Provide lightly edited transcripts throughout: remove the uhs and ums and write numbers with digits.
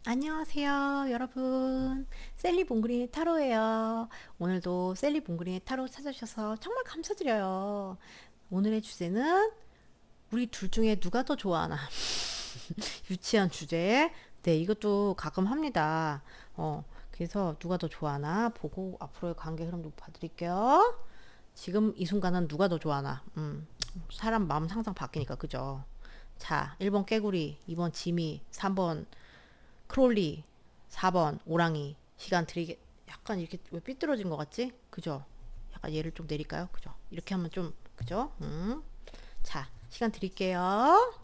안녕하세요, 여러분. 셀리 봉그린의 타로예요. 오늘도 셀리 봉그린의 타로 찾아주셔서 정말 감사드려요. 오늘의 주제는 우리 둘 중에 누가 더 좋아하나? 유치한 주제. 네, 이것도 가끔 합니다. 그래서 누가 더 좋아하나 보고 앞으로의 관계 흐름 좀 봐드릴게요. 지금 이 순간은 누가 더 좋아하나? 사람 마음 항상 바뀌니까, 그죠? 자, 1번 깨구리, 2번 지미, 3번 크롤리, 4번 오랑이. 시간 드리게. 약간 이렇게 왜 삐뚤어진 것 같지? 그죠? 약간 얘를 좀 내릴까요? 그죠? 이렇게 하면 좀 그죠? 자, 시간 드릴게요.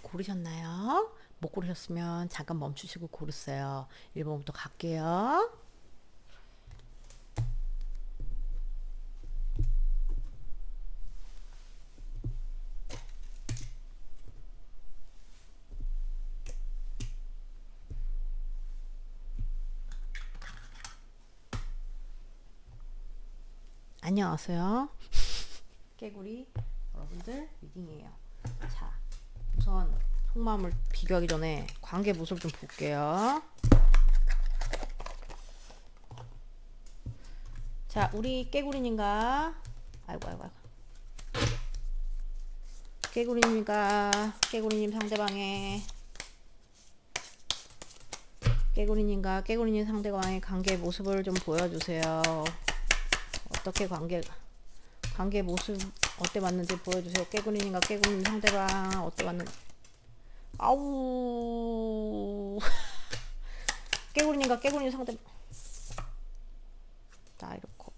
고르셨나요? 못 고르셨으면 잠깐 멈추시고 고르세요. 1번부터 갈게요. 안녕하세요. 깨구리 여러분들 리딩이에요. 자, 우선 속마음을 비교하기 전에 관계 모습 좀 볼게요. 자, 우리 깨구리님과 아이고 아이고 아이고 깨구리님과 깨구리님 상대방의 깨구리님과 깨구리님 상대방의 관계 모습을 좀 보여주세요. 어떻게 관계 모습 어때 맞는지 보여주세요. 깨구리님과 깨구리님 상대방 어때 맞는. 아우. 깨구리님과 깨구리님 상대방 나 이렇고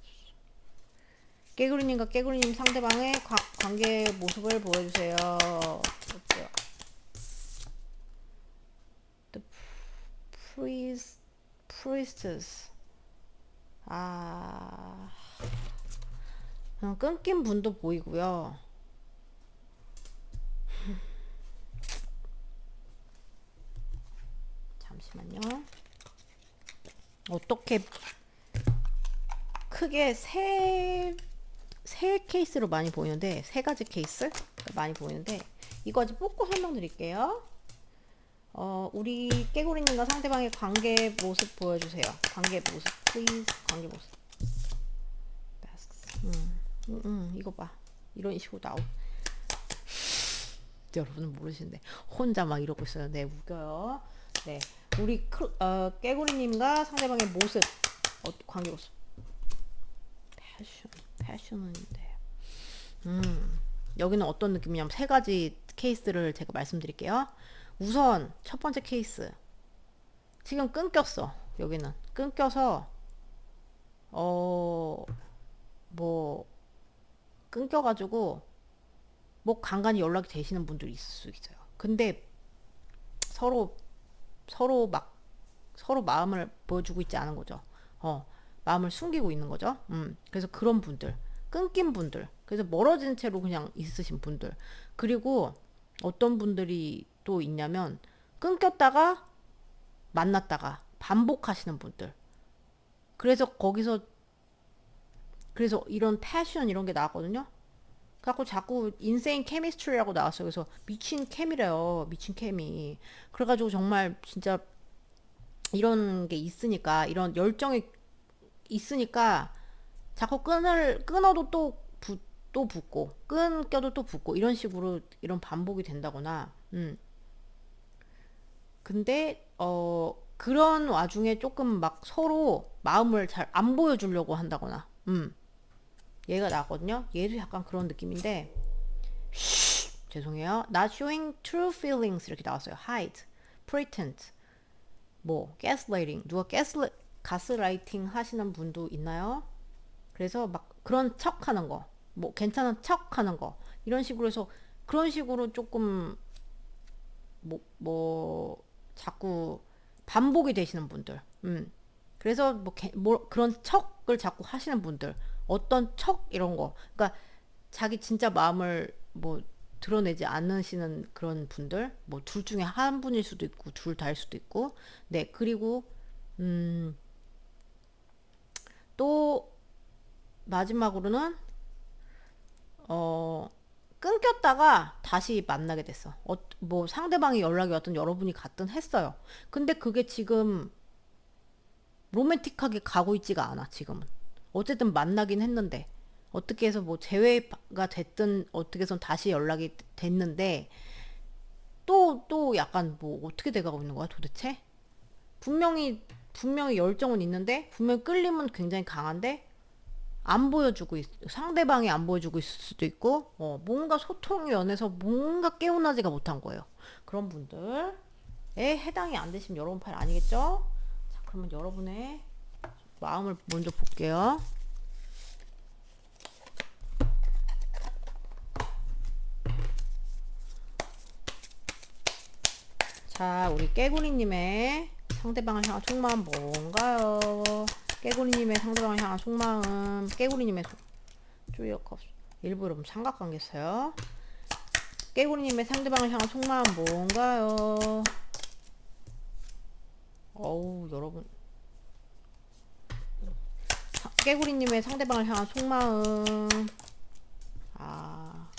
깨구리님과 깨구리님 상대방의 관계 모습을 보여주세요. 어때요? The priestess. 아, 끊긴 분도 보이고요. 잠시만요. 어떻게 크게 세 케이스로 많이 보이는데, 세 가지 케이스 많이 보이는데, 이거 아직 뽑고 설명드릴게요. 우리 깨구리님과 상대방의 관계 모습 보여주세요. 관계 모습, please. 관계 모습. 이거 봐. 이런 식으로 나오. 여러분은 모르시는데 혼자 막 이러고 있어요. 네, 웃겨요. 네, 우리 깨구리님과 상대방의 모습, 관계 모습. 패션인데. 여기는 어떤 느낌이냐면 세 가지 케이스를 제가 말씀드릴게요. 우선 첫 번째 케이스. 지금 끊겼어. 여기는 끊겨서 어 뭐 끊겨가지고 뭐 간간히 연락이 되시는 분들이 있을 수 있어요. 근데 서로 서로 막 서로 마음을 보여주고 있지 않은 거죠. 마음을 숨기고 있는 거죠. 그래서 그런 분들, 끊긴 분들, 그래서 멀어진 채로 그냥 있으신 분들, 그리고 어떤 분들이 또 있냐면 끊겼다가 만났다가 반복하시는 분들. 그래서 거기서 그래서 이런 패션 이런 게 나왔거든요. 그래갖고 자꾸 인세인 케미스트리라고 나왔어요. 그래서 미친 케미래요. 미친 케미. 그래가지고 정말 진짜 이런 게 있으니까 이런 열정이 있으니까 자꾸 끊어도 또 붙고 끊겨도 또 붙고 이런 식으로 이런 반복이 된다거나. 근데 그런 와중에 조금 막 서로 마음을 잘 안 보여주려고 한다거나. 얘가 나왔거든요. 얘도 약간 그런 느낌인데 죄송해요. Not showing true feelings 이렇게 나왔어요. hide, pretend, 뭐 gaslighting. 누가 가스라이팅 하시는 분도 있나요? 그래서 막 그런 척 하는 거, 뭐 괜찮은 척 하는 거, 이런 식으로 해서 그런 식으로 조금 뭐 자꾸 반복이 되시는 분들. 그래서 뭐 그런 척을 자꾸 하시는 분들, 어떤 척 이런 거, 그러니까 자기 진짜 마음을 뭐 드러내지 않으시는 그런 분들, 뭐 둘 중에 한 분일 수도 있고 둘 다일 수도 있고, 네. 그리고 음, 또 마지막으로는 어 끊겼다가 다시 만나게 됐어. 뭐 상대방이 연락이 왔든 여러분이 갔든 했어요. 근데 그게 지금 로맨틱하게 가고 있지가 않아, 지금은. 어쨌든 만나긴 했는데, 어떻게 해서 뭐 재회가 됐든, 어떻게 해서 다시 연락이 됐는데, 또 약간 뭐 어떻게 돼가고 있는 거야, 도대체? 분명히 열정은 있는데, 분명히 끌림은 굉장히 강한데, 안 보여주고 상대방이 안 보여주고 있을 수도 있고, 뭔가 소통이 연해서 뭔가 깨어나지가 못한 거예요. 그런 분들에 해당이 안 되시면 여러분 팔 아니겠죠? 자, 그러면 여러분의 마음을 먼저 볼게요. 자, 우리 깨구리님의 상대방을 향한 속마음 뭔가요? 깨구리님의 상대방을 향한 속마음, 깨구리님의 쪼이어컵 일부 여러분 삼각관계 써요. 깨구리님의 상대방을 향한 속마음 뭔가요? 어우, 여러분. 깨구리님의 상대방을 향한 속마음. 아,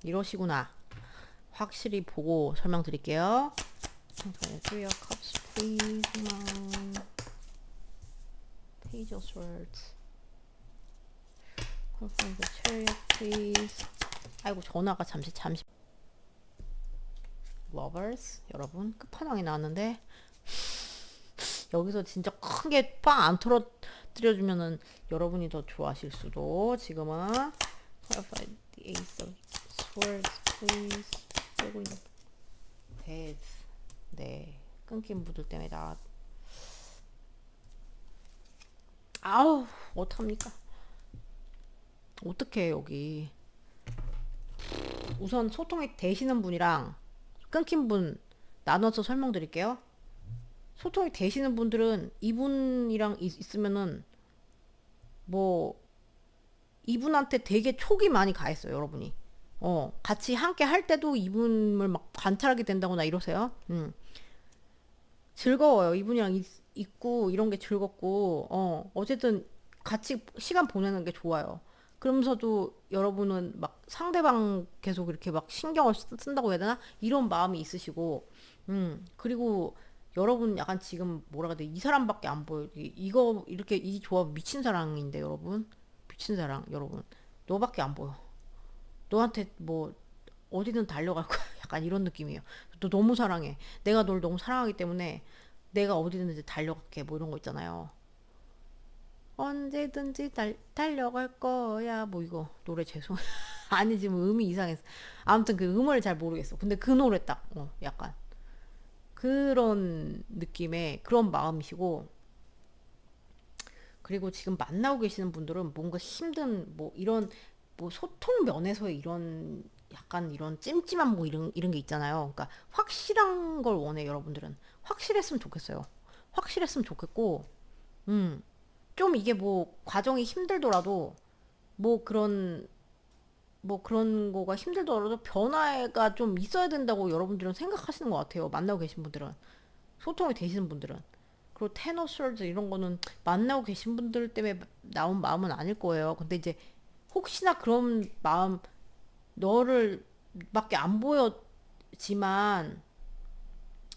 이러시구나. 확실히 보고 설명드릴게요. Three of Cups, please. Page of Swords. Confirm the Chariot, please. 아이고, 전화가 잠시. Lovers. 여러분, 끝판왕이 나왔는데 여기서 진짜 큰 게 빵 안 터뜨려주면은 여러분이 더 좋아하실 수도. 지금은 Clarify the Ace of Swords, please. 그리고 Death. 네, 끊긴 분들 때문에 아우, 어떡합니까? 어떡해, 여기. 우선 소통이 되시는 분이랑 끊긴 분 나눠서 설명드릴게요. 소통이 되시는 분들은 이분이랑 있으면은 뭐 이분한테 되게 촉이 많이 가 있어요, 여러분이. 같이 함께 할 때도 이분을 막 관찰하게 된다거나 이러세요. 즐거워요. 이분이랑 있고 이런 게 즐겁고, 어쨌든 같이 시간 보내는 게 좋아요. 그러면서도 여러분은 막 상대방 계속 이렇게 막 신경을 쓴다고 해야 되나? 이런 마음이 있으시고, 그리고 여러분 약간 지금 뭐라 그래야 돼? 이 사람밖에 안 보여. 이거, 이렇게 이 조합 미친 사랑인데, 여러분. 미친 사랑, 여러분. 너밖에 안 보여. 너한테 뭐 어디든 달려갈 거야. 약간 이런 느낌이에요. 너 너무 사랑해. 내가 널 너무 사랑하기 때문에 내가 어디든지 달려갈게. 뭐 이런 거 있잖아요. 언제든지 달려갈 거야. 뭐 이거 노래 죄송. 아니 지금 음이 이상해서. 아무튼 그 음을 잘 모르겠어. 근데 그 노래 딱 약간 그런 느낌의 그런 마음이시고, 그리고 지금 만나고 계시는 분들은 뭔가 힘든 뭐 이런 뭐 소통 면에서의 이런 약간 이런 찜찜한 뭐 이런 게 있잖아요. 그러니까 확실한 걸 원해 여러분들은. 확실했으면 좋겠어요. 확실했으면 좋겠고, 좀 이게 뭐 과정이 힘들더라도 뭐 그런 거가 힘들더라도 변화가 좀 있어야 된다고 여러분들은 생각하시는 것 같아요. 만나고 계신 분들은. 소통이 되시는 분들은. 그리고 테너솔드 이런 거는 만나고 계신 분들 때문에 나온 마음은 아닐 거예요. 근데 이제 혹시나 그런 마음, 너를 밖에 안 보였지만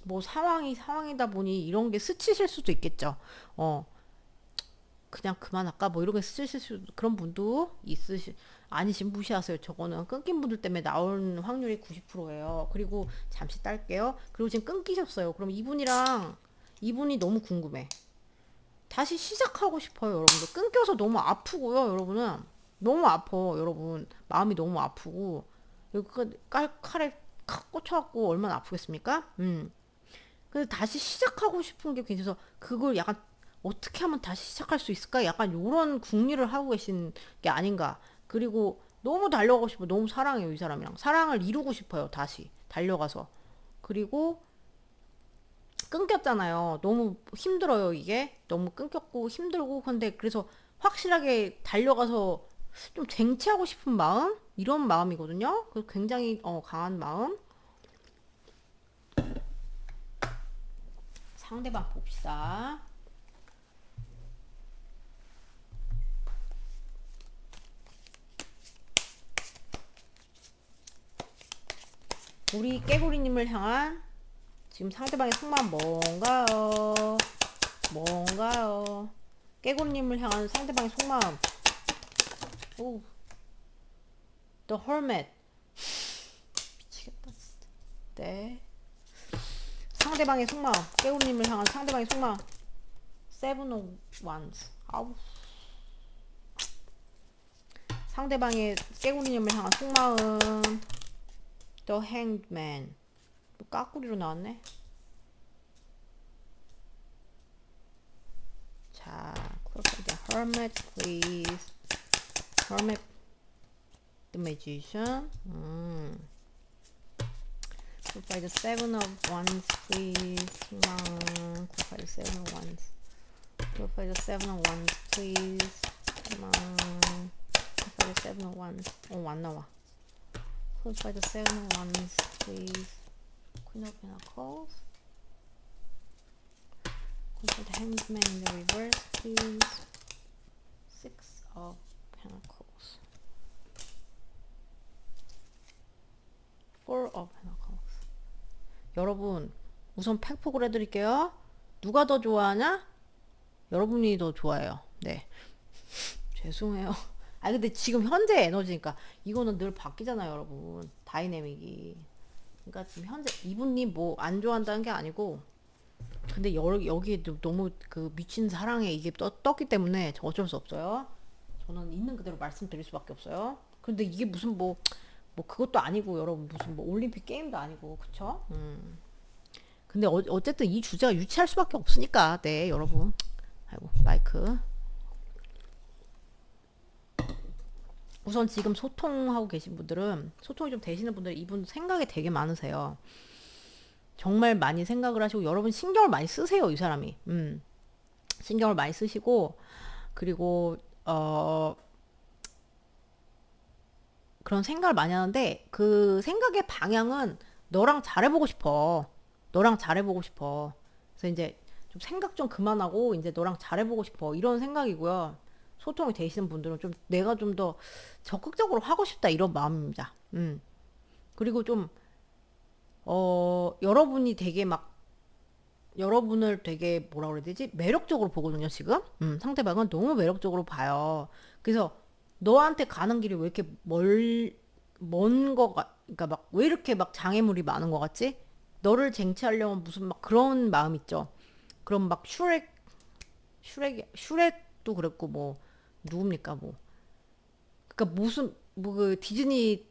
뭐 상황이다 보니 이런 게 스치실 수도 있겠죠. 어, 그냥 그만할까? 뭐 이런 게 스치실 그런 분도 아니신 무시하세요. 저거는 끊긴 분들 때문에 나올 확률이 90%예요. 그리고 잠시 딸게요. 그리고 지금 끊기셨어요. 그럼 이분이 너무 궁금해. 다시 시작하고 싶어요, 여러분들. 끊겨서 너무 아프고요, 여러분은. 너무 아파, 여러분. 마음이 너무 아프고. 여기 칼에 칵 꽂혀갖고 얼마나 아프겠습니까? 근데 다시 시작하고 싶은 게 괜찮아서 그걸 약간 어떻게 하면 다시 시작할 수 있을까? 약간 요런 궁리를 하고 계신 게 아닌가. 그리고 너무 달려가고 싶어. 너무 사랑해요, 이 사람이랑. 사랑을 이루고 싶어요, 다시. 달려가서. 그리고 끊겼잖아요. 너무 힘들어요, 이게. 너무 끊겼고 힘들고. 근데 그래서 확실하게 달려가서 좀 쟁취하고 싶은 마음? 이런 마음이거든요. 그 굉장히 강한 마음. 상대방 봅시다. 우리 깨구리님을 향한 지금 상대방의 속마음 뭔가요? 뭔가요? 깨구리님을 향한 상대방의 속마음. 오, The Hermit. 미치겠다 진짜. 네. 상대방의 속마음. 깨구리님을 향한 상대방의 속마음. Seven of Wands. 아우. 상대방의 깨구리님을 향한 속마음. The Hanged Man. 또 까꾸리로 나왔네. 자, clarify the Hermit, please. Hermit, the Magician. Clarify the Seven of Wands, please. Clarify the Seven of Wands. Clarify the Seven of Wands, please. Clarify the Seven of Wands. 안 나와. Clarify the Seven of Wands, please. Queen of Pentacles. Clarify the Hanged Man in the reverse, please. Six of Pentacles. Four of Pentacles. 여러분, 우선 팩폭을 해드릴게요. 누가 더 좋아하냐? 여러분이 더 좋아해요. 네. 죄송해요. 아 근데 지금 현재 에너지니까 이거는 늘 바뀌잖아요, 여러분. 다이내믹이. 그러니까 지금 현재 이분님 뭐 안 좋아한다는 게 아니고, 근데 여기에 너무 그 미친 사랑에 이게 떴기 때문에 어쩔 수 없어요. 저는 있는 그대로 말씀드릴 수밖에 없어요. 근데 이게 무슨 뭐 그것도 아니고 여러분, 무슨 뭐 올림픽 게임도 아니고, 그쵸? 근데 어쨌든 이 주제가 유치할 수밖에 없으니까. 네, 여러분. 아이고, 마이크. 우선 지금 소통하고 계신 분들은, 소통이 좀 되시는 분들은 이분 생각이 되게 많으세요. 정말 많이 생각을 하시고, 여러분 신경을 많이 쓰세요, 이 사람이. 신경을 많이 쓰시고, 그리고 그런 생각을 많이 하는데, 그 생각의 방향은 너랑 잘해보고 싶어. 너랑 잘해보고 싶어. 그래서 이제 좀 생각 좀 그만하고 이제 너랑 잘해보고 싶어, 이런 생각이고요. 소통이 되시는 분들은 좀 내가 좀 더 적극적으로 하고 싶다, 이런 마음입니다. 그리고 좀 여러분이 되게 막, 여러분을 되게 뭐라 그래야 되지? 매력적으로 보거든요, 지금. 상대방은 너무 매력적으로 봐요. 그래서 너한테 가는 길이 왜 이렇게 먼 그러니까 막 왜 이렇게 막 장애물이 많은 것 같지? 너를 쟁취하려면 무슨 막 그런 마음 있죠. 그럼 막 슈렉도 그랬고, 뭐 누굽니까 뭐. 그러니까 무슨 뭐 그 디즈니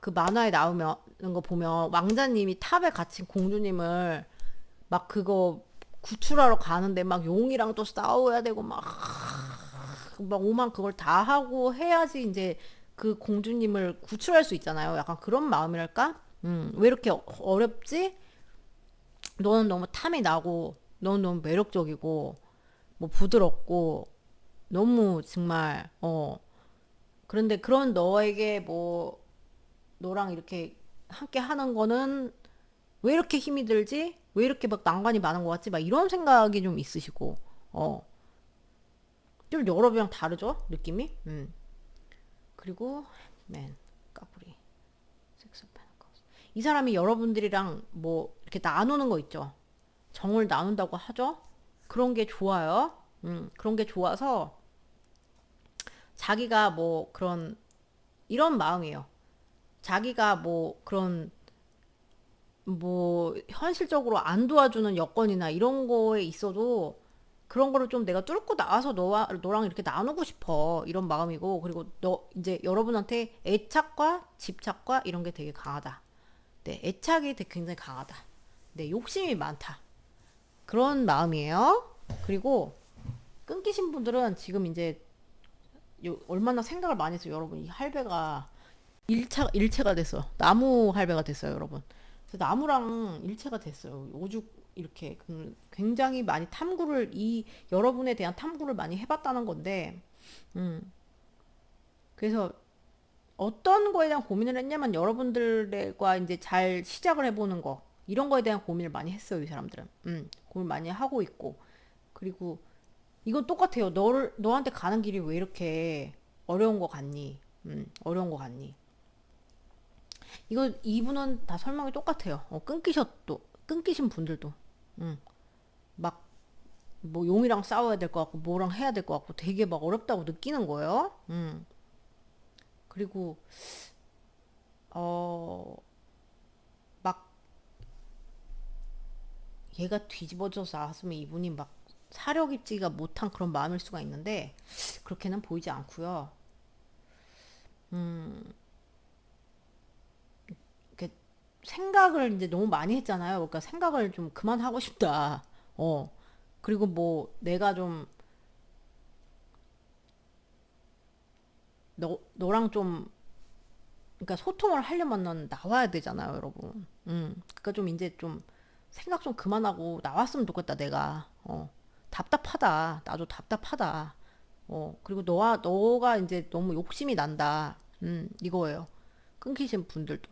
그 만화에 나오면 거 보면 왕자님이 탑에 갇힌 공주님을 막 그거 구출하러 가는데 막 용이랑 또 싸워야 되고 막 오만 그걸 다 하고 해야지 이제 그 공주님을 구출할 수 있잖아요. 약간 그런 마음이랄까? 왜 이렇게 어렵지? 너는 너무 탐이 나고, 너는 너무 매력적이고, 뭐 부드럽고, 너무 정말 그런데 그런 너에게 뭐 너랑 이렇게 함께 하는 거는 왜 이렇게 힘이 들지? 왜 이렇게 막 난관이 많은 것 같지? 막 이런 생각이 좀 있으시고, 좀 여러분이랑 다르죠? 느낌이? 그리고, 맨, 까불이. 섹스 페너커스. 이 사람이 여러분들이랑 뭐 이렇게 나누는 거 있죠? 정을 나눈다고 하죠? 그런 게 좋아요. 그런 게 좋아서 자기가 뭐 그런, 이런 마음이에요. 자기가 뭐 그런 뭐 현실적으로 안 도와주는 여건이나 이런 거에 있어도 그런 거를 좀 내가 뚫고 나와서 너랑 이렇게 나누고 싶어, 이런 마음이고, 그리고 너 이제 여러분한테 애착과 집착과 이런 게 되게 강하다. 네, 애착이 되게 굉장히 강하다. 네, 욕심이 많다. 그런 마음이에요. 그리고 끊기신 분들은 지금 이제 얼마나 생각을 많이 했어요, 여러분. 이 할배가 일체가 됐어. 나무 할배가 됐어요, 여러분. 그래서 나무랑 일체가 됐어요. 오죽 이렇게 굉장히 많이 탐구를 여러분에 대한 탐구를 많이 해봤다는 건데, 음, 그래서 어떤 거에 대한 고민을 했냐면 여러분들과 이제 잘 시작을 해보는 거 이런 거에 대한 고민을 많이 했어요. 이 사람들은 고민 많이 하고 있고 그리고 이건 똑같아요. 너한테 가는 길이 왜 이렇게 어려운 거 같니? 어려운 거 같니? 이거 이분은 다 설명이 똑같아요. 끊기신 분들도 막 뭐 용이랑 싸워야 될 것 같고 뭐랑 해야 될 것 같고 되게 막 어렵다고 느끼는 거예요. 그리고 어 막 얘가 뒤집어져서 나왔으면 이분이 막 사력 입지가 못한 그런 마음일 수가 있는데 그렇게는 보이지 않고요. 이렇게 생각을 이제 너무 많이 했잖아요. 그러니까 생각을 좀 그만하고 싶다. 어. 그리고 뭐 내가 좀 너랑 좀 그러니까 소통을 하려면 나와야 되잖아요, 여러분. 그러니까 좀 이제 좀 생각 좀 그만하고 나왔으면 좋겠다, 내가. 답답하다. 나도 답답하다. 그리고 너가 이제 너무 욕심이 난다. 이거예요. 끊기신 분들도.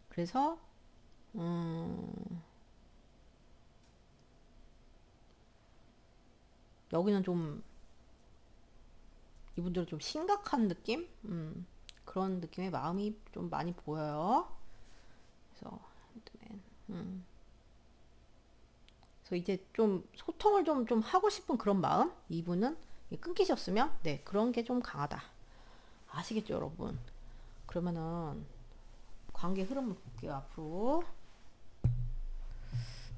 그래서, 여기는 좀, 이분들은 좀 심각한 느낌? 그런 느낌의 마음이 좀 많이 보여요. 그래서, 그래서 이제 좀 소통을 좀 하고 싶은 그런 마음? 이분은 끊기셨으면, 네, 그런 게 좀 강하다. 아시겠죠, 여러분? 그러면은, 관계 흐름을 볼게요, 앞으로.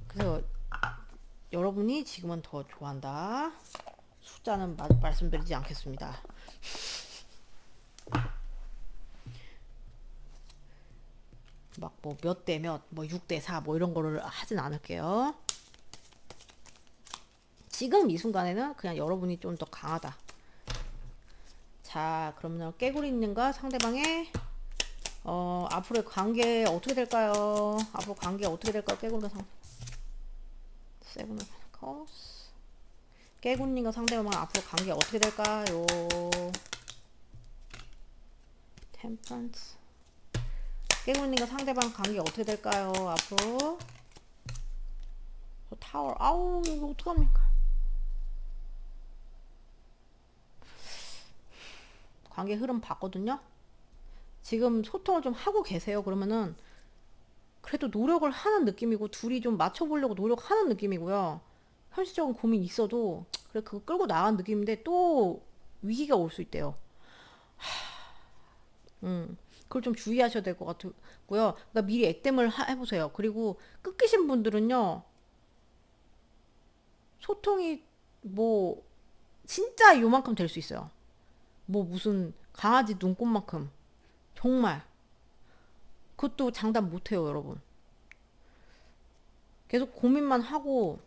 그래서 여러분이 지금은 더 좋아한다. 숫자는 말씀드리지 않겠습니다. 막 뭐 몇 대 몇, 뭐 6대 4, 뭐 이런 거를 하진 않을게요. 지금 이 순간에는 그냥 여러분이 좀 더 강하다. 자, 그러면 깨구리님과 상대방의 앞으로의 관계 어떻게 될까요? 앞으로 관계 어떻게 될까요? 깨구리가 세븐 오브 펜타클스. 깨구리님과 상대방은 앞으로 관계 어떻게 될까요? 템퍼런스. 깨구리님과 상대방 관계 어떻게 될까요? 앞으로 타워. 아우, 이거 어떡합니까? 관계 흐름 봤거든요. 지금 소통을 좀 하고 계세요. 그러면은 그래도 노력을 하는 느낌이고 둘이 좀 맞춰보려고 노력하는 느낌이고요. 현실적인 고민이 있어도 그래 그거 끌고 나간 느낌인데 또 위기가 올 수 있대요. 그걸 좀 주의하셔야 될 것 같고요. 그러니까 미리 액땜을 해보세요. 그리고 끊기신 분들은요, 소통이 뭐 진짜 요만큼 될 수 있어요. 뭐 무슨 강아지 눈곱만큼 정말 그것도 장담 못해요, 여러분. 계속 고민만 하고,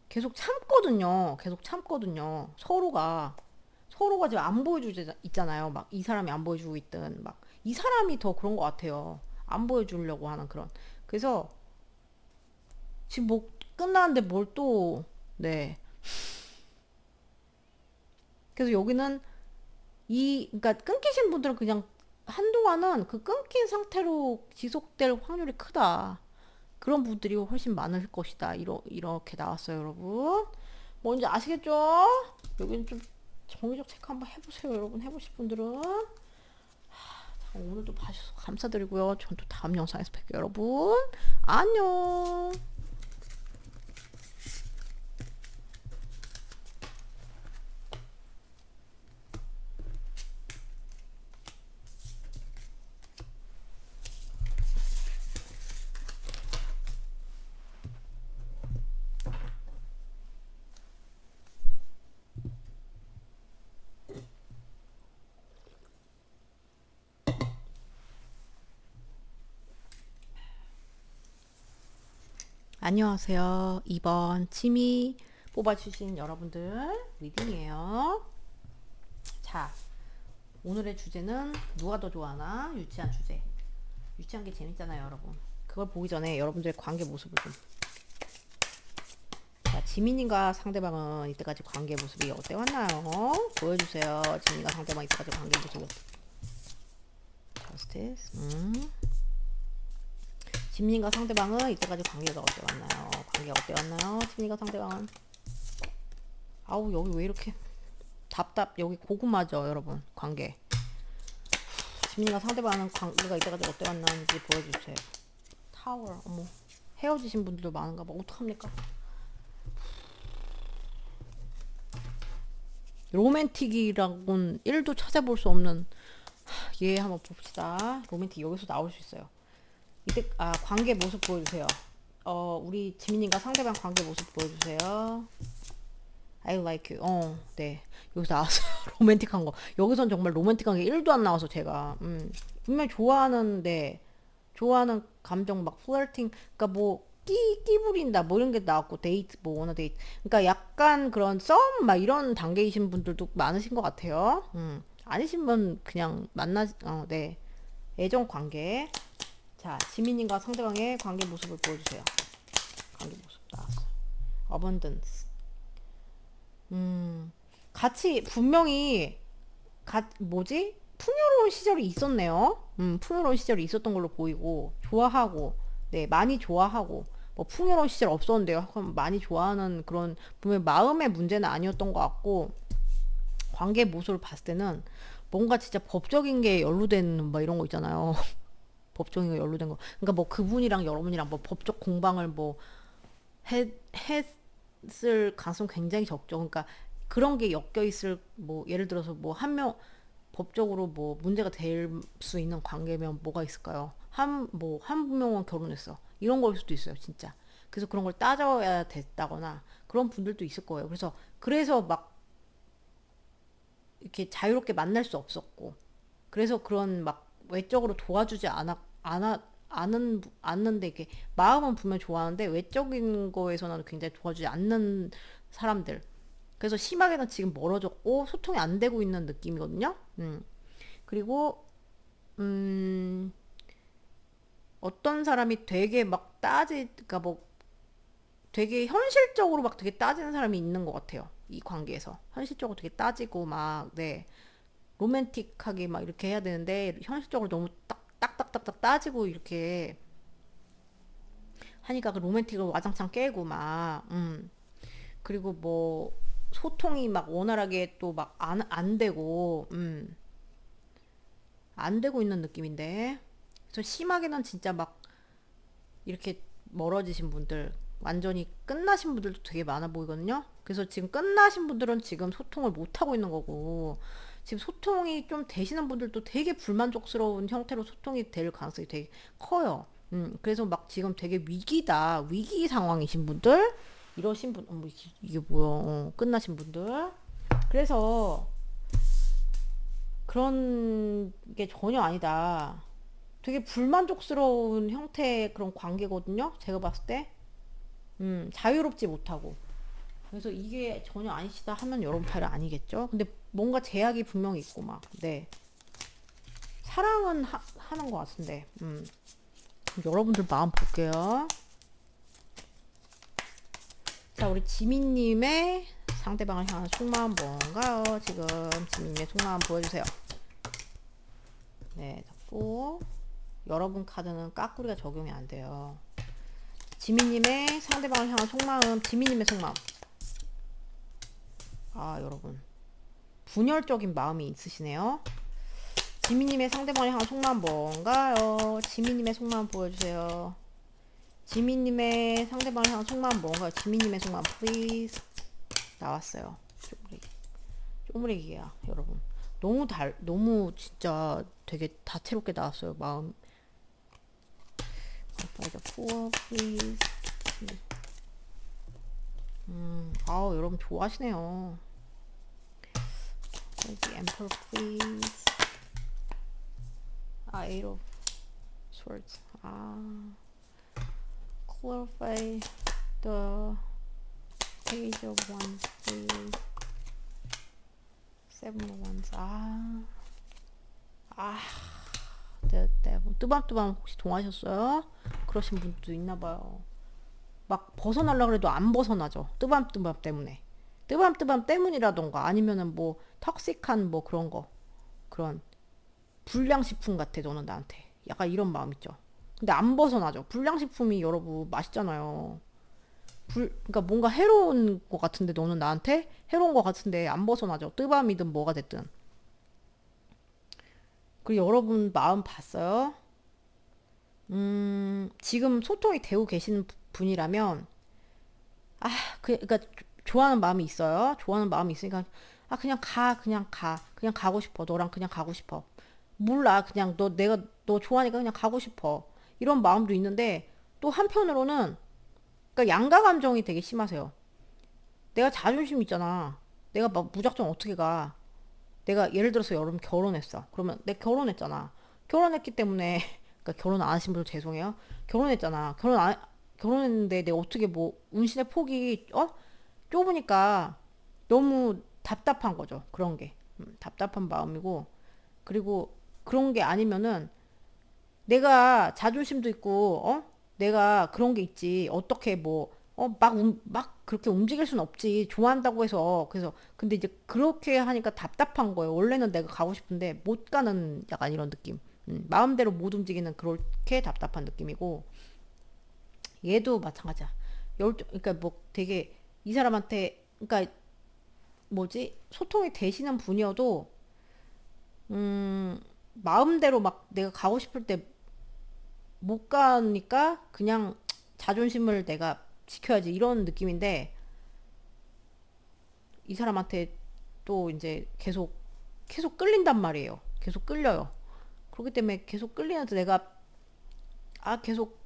계속 참거든요. 계속 참거든요. 서로가 지금 안 보여주지 있잖아요. 막 이 사람이 안 보여주고 있든 막 이 사람이 더 그런 것 같아요. 안 보여주려고 하는 그런. 그래서 지금 뭐 끝나는데 뭘 또, 네. 그래서 여기는 그러니까 끊기신 분들은 그냥 한동안은 그 끊긴 상태로 지속될 확률이 크다. 그런 분들이 훨씬 많을 것이다. 이렇게 나왔어요, 여러분. 뭔지 아시겠죠? 여기는 좀 정의적 체크 한번 해보세요, 여러분. 해보실 분들은. 자, 오늘도 봐주셔서 감사드리고요. 전 또 다음 영상에서 뵐게요, 여러분. 안녕. 안녕하세요. 2번 취미 뽑아주신 여러분들 리딩이에요. 자, 오늘의 주제는 누가 더 좋아하나? 유치한 주제. 유치한 게 재밌잖아요, 여러분. 그걸 보기 전에 여러분들의 관계 모습을 좀. 자, 지민님과 상대방은 이때까지 관계 모습이 어때왔나요? 보여주세요. 지민이가 상대방 이때까지 관계 모습이. Justice. 지민이가 상대방은 이때까지 관계가 어때왔나요? 관계가 어때왔나요? 지민이가 상대방은. 아우, 여기 왜 이렇게 여기 고구마죠, 여러분. 관계. 지민이가 상대방은 관계가 이때까지 어때왔는지 보여주세요. 타워. 어머, 헤어지신 분들도 많은가 봐. 어떡합니까? 로맨틱이라고는 1도 찾아볼 수 없는. 얘 한번 봅시다. 로맨틱 여기서 나올 수 있어요. 이때 관계 모습 보여주세요. 우리 지민님과 상대방 관계 모습 보여주세요. I like you. 네. 여기서 나왔어요. 로맨틱한 거. 여기선 정말 로맨틱한 게 1도 안 나와서 제가 분명히 좋아하는 감정 막 플러팅, 그러니까 뭐 끼 부린다 뭐 이런 게 나왔고, 데이트 뭐 원어 데이트, 그러니까 약간 그런 썸 막 이런 단계이신 분들도 많으신 것 같아요. 아니신 분 그냥 네, 애정 관계. 자, 지민님과 상대방의 관계 모습을 보여주세요. 관계 모습 나왔어. abundance. 같이 분명히 풍요로운 시절이 있었네요. 풍요로운 시절이 있었던 걸로 보이고, 좋아하고, 네, 많이 좋아하고, 뭐 풍요로운 시절 없었는데요. 그럼 많이 좋아하는 그런 분명 마음의 문제는 아니었던 것 같고, 관계 모습을 봤을 때는 뭔가 진짜 법적인 게 연루된 뭐 이런 거 있잖아요. 법적인 거 연루된 거. 그러니까 뭐 그분이랑 여러분이랑 뭐 법적 공방을 뭐 했을 가능성 굉장히 적죠. 그러니까 그런 게 엮여 있을, 뭐 예를 들어서 뭐 한 명 법적으로 뭐 문제가 될 수 있는 관계면 뭐가 있을까요? 한 명은 결혼했어. 이런 거일 수도 있어요, 진짜. 그래서 그런 걸 따져야 됐다거나 그런 분들도 있을 거예요. 그래서 막 이렇게 자유롭게 만날 수 없었고, 그래서 그런 막 외적으로 도와주지 않는데, 이렇게 마음은 분명 좋아하는데 외적인 거에서는 굉장히 도와주지 않는 사람들. 그래서 심하게는 지금 멀어졌고 소통이 안 되고 있는 느낌이거든요. 그리고 어떤 사람이 되게 막 그러니까 뭐 되게 현실적으로 막 되게 따지는 사람이 있는 것 같아요. 이 관계에서 현실적으로 되게 따지고 막, 네, 로맨틱하게 막 이렇게 해야 되는데 현실적으로 너무 딱딱딱딱 따지고 이렇게 하니까 그 로맨틱을 와장창 깨고 막, 그리고 뭐 소통이 막 원활하게 또 막 안 되고, 안 되고 있는 느낌인데. 그래서 심하게는 진짜 막 이렇게 멀어지신 분들, 완전히 끝나신 분들도 되게 많아 보이거든요. 그래서 지금 끝나신 분들은 지금 소통을 못 하고 있는 거고, 지금 소통이 좀 되시는 분들도 되게 불만족스러운 형태로 소통이 될 가능성이 되게 커요. 그래서 막 지금 되게 위기 상황이신 분들, 이러신 분, 이게 뭐야, 끝나신 분들. 그래서 그런 게 전혀 아니다. 되게 불만족스러운 형태의 그런 관계거든요. 제가 봤을 때. 자유롭지 못하고. 그래서 이게 전혀 아니시다 하면 여러분 팔이 아니겠죠. 근데 뭔가 제약이 분명히 있고 막. 네. 사랑은 하는 것 같은데. 여러분들 마음 볼게요. 자, 우리 지민님의 상대방을 향한 속마음 뭔가요? 지금 지민님의 속마음 보여주세요. 네, 4. 여러분 카드는 까꾸리가 적용이 안 돼요. 지민님의 상대방을 향한 속마음, 지민님의 속마음. 여러분. 분열적인 마음이 있으시네요. 지민님의 상대방을 향한 속마음 뭔가요? 지민님의 속마음 보여주세요. 지민님의 상대방을 향한 속마음 뭔가요? 지민님의 속마음, please. 나왔어요. 쪼무레기야, 여러분. 너무 진짜 되게 다채롭게 나왔어요, 마음. please. 여러분 좋아하시네요. The Emperor, please. Eight of Swords. Clarify the Page of Wands, please. Seven of Wands. The Devil. 뜨밤뜨밤 혹시 통하셨어요? 그러신 분도 있나 봐요. 막 벗어나려고 해도 안 벗어나죠. 뜨밤뜨밤 때문에. 뜨밤뜨밤 때문이라던가 아니면은 뭐 턱식한 뭐 그런 거. 그런 불량식품 같아 너는 나한테. 약간 이런 마음 있죠. 근데 안 벗어나죠. 불량식품이 여러분 맛있잖아요. 그러니까 뭔가 해로운 거 같은데 너는 나한테 해로운 거 같은데 안 벗어나죠. 뜨밤이든 뭐가 됐든. 그리고 여러분 마음 봤어요? 지금 소통이 되고 계시는 분이라면 그러니까 좋아하는 마음이 있어요. 좋아하는 마음이 있으니까 그냥 가, 그냥 가, 그냥 가고 싶어. 너랑 그냥 가고 싶어. 몰라, 그냥 내가 너 좋아하니까 그냥 가고 싶어. 이런 마음도 있는데 또 한편으로는 그러니까 양가 감정이 되게 심하세요. 내가 자존심 있잖아. 내가 막 무작정 어떻게 가? 내가 예를 들어서 여러분 결혼했어. 그러면 내가 결혼했잖아. 결혼했기 때문에 그러니까 결혼 안 하신 분들 죄송해요. 결혼했잖아. 결혼했는데 내가 어떻게 뭐 운신의 폭이 좁으니까 너무 답답한 거죠. 그런 게 답답한 마음이고 그리고 그런 게 아니면은 내가 자존심도 있고 내가 그런 게 있지. 어떻게 뭐 막 그렇게 움직일 순 없지. 좋아한다고 해서. 그래서, 근데 이제 그렇게 하니까 답답한 거예요. 원래는 내가 가고 싶은데 못 가는 약간 이런 느낌. 마음대로 못 움직이는 그렇게 답답한 느낌이고, 얘도 마찬가지야. 그러니까 뭐 되게 이 사람한테, 그러니까 뭐지? 소통이 되시는 분이어도, 마음대로 막 내가 가고 싶을 때 못 가니까 그냥 자존심을 내가 지켜야지 이런 느낌인데, 이 사람한테 또 이제 계속 끌린단 말이에요. 계속 끌려요. 그렇기 때문에 계속 끌리는데 내가 계속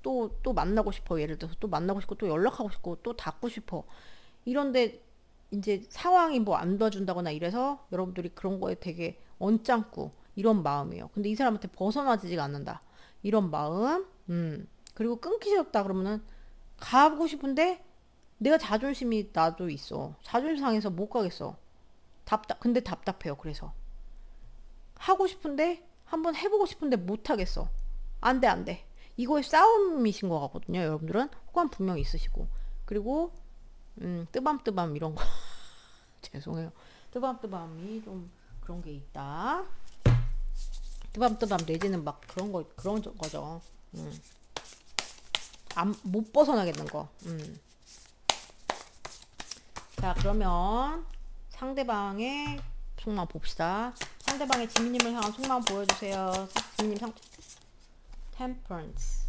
또 만나고 싶어. 예를 들어서 또 만나고 싶고 또 연락하고 싶고 또 닿고 싶어. 이런데 이제 상황이 뭐 안 도와준다거나 이래서 여러분들이 그런 거에 되게 언짢고 이런 마음이에요. 근데 이 사람한테 벗어나지가 않는다. 이런 마음. 그리고 끊기 싫다 그러면은 가고 싶은데 내가 자존심이 나도 있어. 자존심 상해서 못 가겠어. 근데 답답해요. 그래서 하고 싶은데 한번 해보고 싶은데 못 하겠어. 안 돼, 안 돼. 이거의 싸움이신 것 같거든요. 여러분들은 호감 분명히 있으시고 그리고 뜨밤뜨밤 이런 거 죄송해요. 뜨밤뜨밤이 좀 그런 게 있다. 뜨밤뜨밤 내지는 막 그런 거죠. 못 벗어나겠는 거. 자, 그러면 상대방의 속마음 봅시다. 상대방의 지민님을 향한 속마음 보여주세요. 지민님 temperance.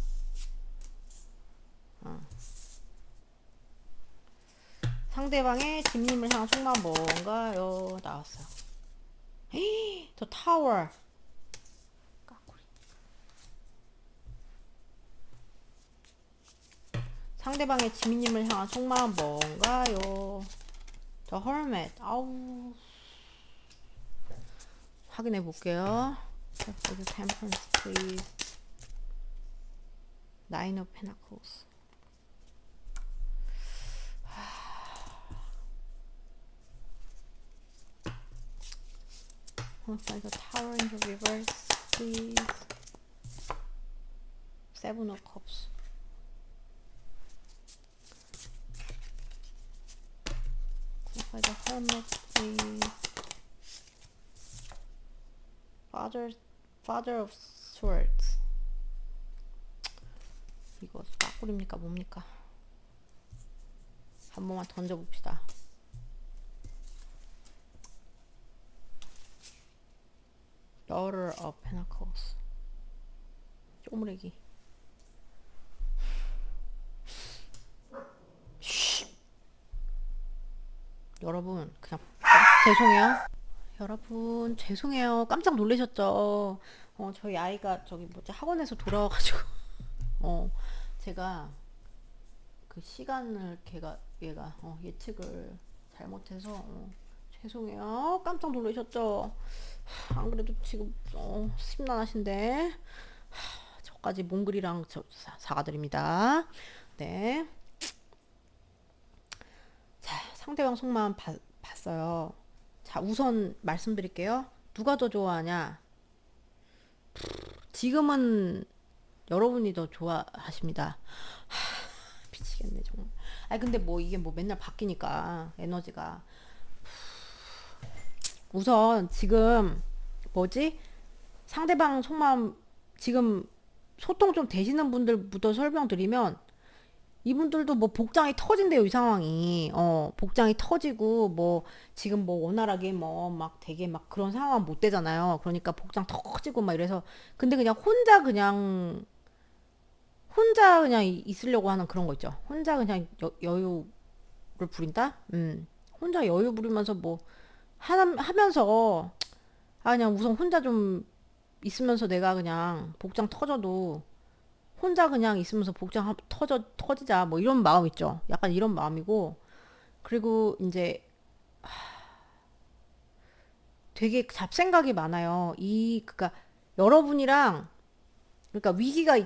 상대방의 지민님을 향한 속마음 뭔가요? 나왔어요. 더 타워. 상대방의 지민님을 향한 속마음 뭔가요? 더 hermit. 아우. 확인해 볼게요. temperance, please. Nine of Pentacles. Like a tower in the reverse, please. Seven of Cups. Like a hermit, please. Father of Swords. 이거 빠꾸립니까 뭡니까? 한 번만 던져봅시다. Daughter of Pentacles. 쪼무레기. 여러분 그냥 죄송해요. 여러분 죄송해요. 깜짝 놀라셨죠? 저희 아이가 저기 뭐지 학원에서 돌아와가지고 제가 그 시간을 얘가 예측을 잘못해서 죄송해요. 깜짝 놀라셨죠? 안 그래도 지금 심란하신데 저까지 몽글이랑 사과드립니다. 네. 자, 상대방 속마음 봤어요. 자, 우선 말씀드릴게요. 누가 더 좋아하냐? 지금은 여러분이 더 좋아하십니다. 미치겠네 정말. 아니 근데 뭐 이게 뭐 맨날 바뀌니까 에너지가 우선 지금 뭐지? 상대방 속마음 지금 소통 좀 되시는 분들부터 설명드리면 이분들도 뭐 복장이 터진대요, 이 상황이. 복장이 터지고, 뭐, 지금 뭐 원활하게 뭐, 막 되게 막 그런 상황 못 되잖아요. 그러니까 복장 터지고 막 이래서. 근데 그냥 혼자 그냥 있으려고 하는 그런 거 있죠. 혼자 그냥 여유를 부린다? 혼자 여유 부리면서 뭐, 하면서, 그냥 우선 혼자 좀 있으면서 내가 그냥 복장 터져도 혼자 그냥 있으면서 복장 터지자 뭐 이런 마음 있죠. 약간 이런 마음이고 그리고 이제 되게 잡생각이 많아요. 그러니까 여러분이랑 그러니까 위기가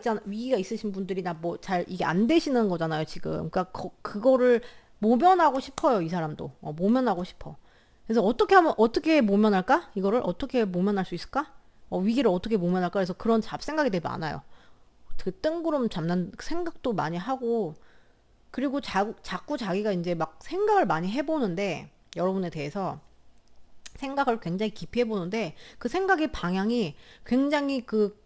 있으신 분들이나 뭐 잘 이게 안 되시는 거잖아요, 지금. 그러니까 그거를 모면하고 싶어요, 이 사람도. 모면하고 싶어. 그래서 어떻게 모면할까? 이거를 어떻게 모면할 수 있을까? 위기를 어떻게 모면할까? 그래서 그런 잡생각이 되게 많아요. 그 뜬구름 잡는 생각도 많이 하고 그리고 자꾸 자기가 이제 막 생각을 많이 해보는데 여러분에 대해서 생각을 굉장히 깊이 해보는데 그 생각의 방향이 굉장히 그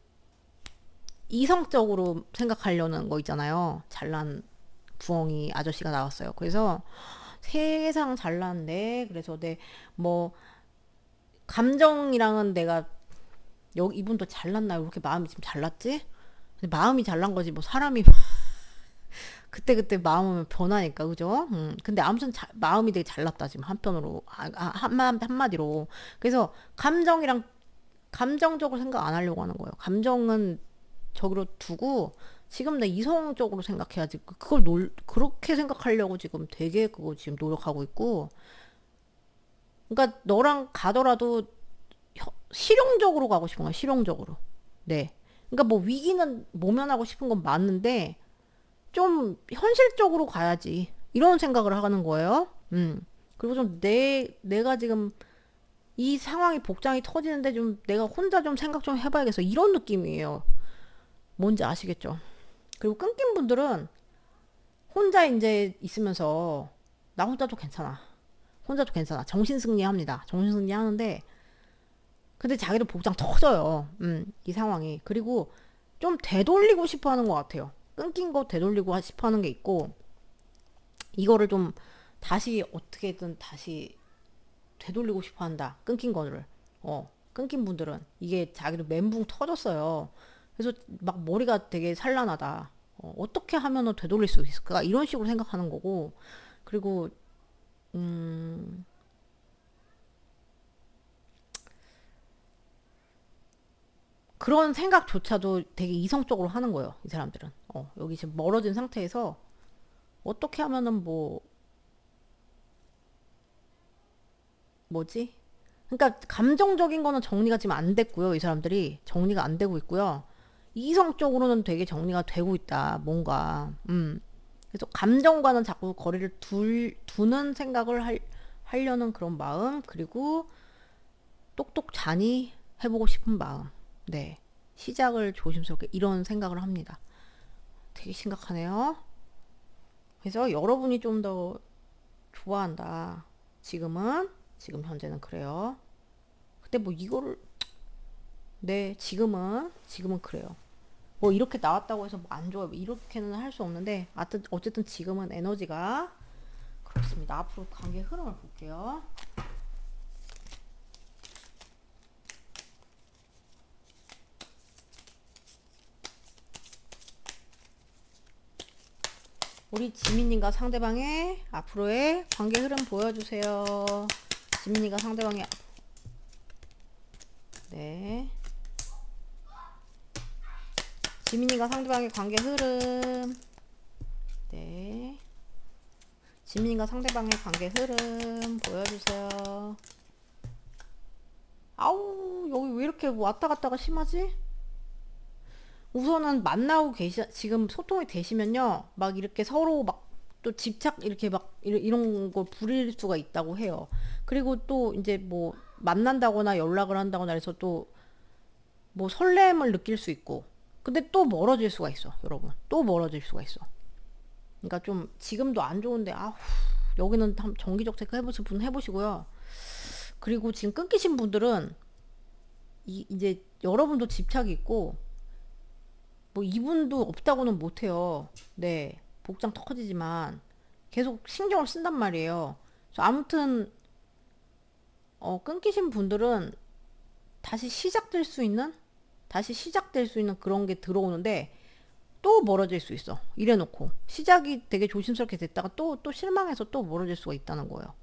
이성적으로 생각하려는 거 있잖아요. 잘난 부엉이 아저씨가 나왔어요. 그래서 세상 잘났네. 그래서 뭐 감정이랑은 내가 여기 이분도 잘났나요? 왜 이렇게 마음이 지금 잘났지? 마음이 잘난 거지 뭐 사람이 그때그때 마음은 변하니까 그죠? 근데 아무튼 마음이 되게 잘났다 지금 한편으로 한마디로 그래서 감정적으로 생각 안 하려고 하는 거예요. 감정은 저기로 두고 지금 내 이성적으로 생각해야지. 그렇게 생각하려고 지금 되게 그거 지금 노력하고 있고 그러니까 너랑 가더라도 실용적으로 가고 싶은 거야. 실용적으로. 네. 그러니까 뭐 위기는 모면하고 싶은 건 맞는데 좀 현실적으로 가야지. 이런 생각을 하는 거예요. 그리고 좀 내가 지금 이 상황이 복장이 터지는데 좀 내가 혼자 좀 생각 좀 해봐야겠어. 이런 느낌이에요. 뭔지 아시겠죠? 그리고 끊긴 분들은 혼자 이제 있으면서 나 혼자도 괜찮아. 혼자도 괜찮아. 정신승리 합니다. 정신승리 하는데 근데 자기도 복장 터져요. 이 상황이. 그리고 좀 되돌리고 싶어 하는 것 같아요. 끊긴 거 되돌리고 싶어 하는 게 있고, 이거를 좀 다시 어떻게든 다시 되돌리고 싶어 한다. 끊긴 거를. 끊긴 분들은. 이게 자기도 멘붕 터졌어요. 그래서 막 머리가 되게 산란하다. 어떻게 하면은 되돌릴 수 있을까? 이런 식으로 생각하는 거고, 그리고, 음, 그런 생각조차도 되게 이성적으로 하는 거예요. 이 사람들은. 여기 지금 멀어진 상태에서 어떻게 하면은 뭐지? 그러니까 감정적인 거는 정리가 지금 안 됐고요. 이 사람들이 정리가 안 되고 있고요. 이성적으로는 되게 정리가 되고 있다. 뭔가. 그래서 감정과는 자꾸 거리를 두는 생각을 하려는 그런 마음. 그리고 똑똑 잔이 해보고 싶은 마음. 네. 시작을 조심스럽게 이런 생각을 합니다. 되게 심각하네요. 그래서 여러분이 좀 더 좋아한다. 지금 현재는 그래요. 근데 뭐 이거를 네 지금은 그래요. 뭐 이렇게 나왔다고 해서 뭐 안 좋아요. 이렇게는 할 수 없는데 어쨌든 지금은 에너지가 그렇습니다. 앞으로 관계 흐름을 볼게요. 우리 지민님과 상대방의 앞으로의 관계 흐름 보여주세요. 지민님과 상대방의 네 지민이가 상대방의 관계 흐름 네 지민이가 상대방의 관계 흐름 보여주세요. 아우 여기 왜 이렇게 왔다 갔다가 심하지? 우선은 만나고 지금 소통이 되시면요 막 이렇게 서로 막 또 집착 이렇게 막 이런 거 부릴 수가 있다고 해요. 그리고 또 이제 뭐 만난다거나 연락을 한다거나 해서 또 뭐 설렘을 느낄 수 있고 근데 또 멀어질 수가 있어, 여러분. 또 멀어질 수가 있어. 그러니까 좀 지금도 안 좋은데 여기는 정기적 체크 해보실 분 해보시고요. 그리고 지금 끊기신 분들은 이제 여러분도 집착이 있고 뭐 이분도 없다고는 못해요. 네, 복장 터지지만 계속 신경을 쓴단 말이에요. 그래서 아무튼 끊기신 분들은 다시 시작될 수 있는 그런 게 들어오는데 또 멀어질 수 있어. 이래놓고 시작이 되게 조심스럽게 됐다가 또 실망해서 또 멀어질 수가 있다는 거예요.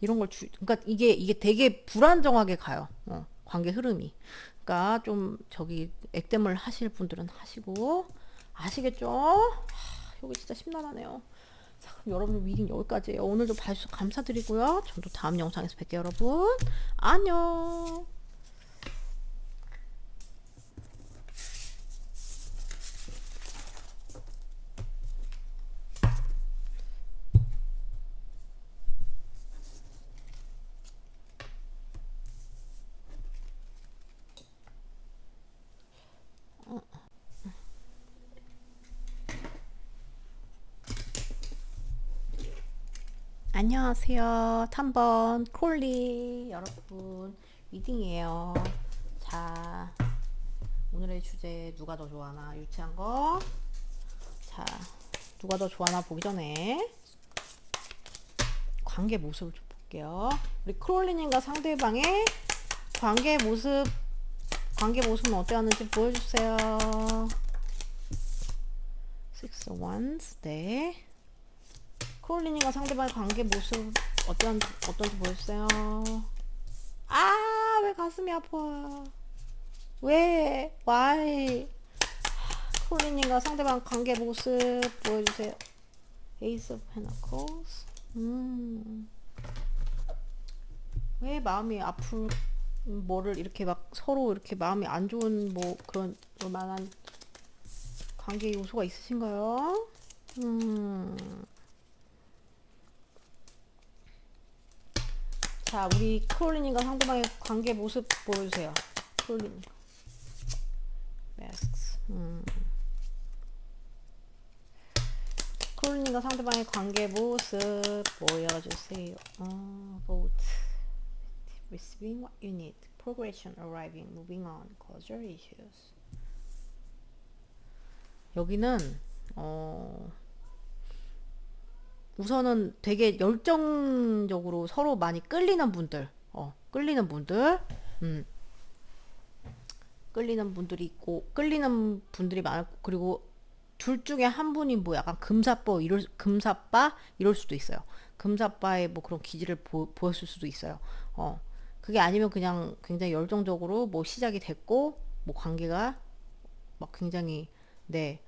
이런 그러니까 이게 되게 불안정하게 가요. 관계 흐름이. 그러니까 좀 저기 액땜을 하실 분들은 하시고 아시겠죠? 여기 진짜 심란하네요. 자, 그럼 여러분 리딩 여기까지예요. 오늘도 봐주셔서 감사드리고요. 저도 다음 영상에서 뵐게요, 여러분. 안녕. 안녕하세요. 3번 콜리 여러분 리딩이에요. 자, 오늘의 주제 누가 더 좋아하나 유치한 거. 자, 누가 더 좋아하나 보기 전에 관계 모습을 좀 볼게요. 우리 크롤리님과 상대방의 관계 모습은 어땠는지 보여주세요. Six of Wands. 네. 크롤리님과 상대방의 관계 모습 어떤지 보여주세요. 왜 가슴이 아파. 왜? Why? 크롤리님과 상대방 관계 모습 보여주세요. Ace of Pentacles. 왜 마음이 아플, 뭐를 이렇게 막 서로 이렇게 마음이 안 좋은 뭐 그런 만한 관계 요소가 있으신가요? 자, 우리 크롤리님과 상대방의 관계 모습 보여주세요. 크롤리님. Masks. 크롤리님과 상대방의 관계 모습 보여주세요. Both. Receiving what you need. Progression, arriving, moving on. Closure issues. 여기는 우선은 되게 열정적으로 서로 많이 끌리는 분들, 끌리는 분들이 있고, 끌리는 분들이 많고, 그리고 둘 중에 한 분이 뭐 약간 금사빠 이럴 수도 있어요. 금사빠의 뭐 그런 기질을 보였을 수도 있어요. 그게 아니면 그냥 굉장히 열정적으로 뭐 시작이 됐고, 뭐 관계가 막 굉장히, 네.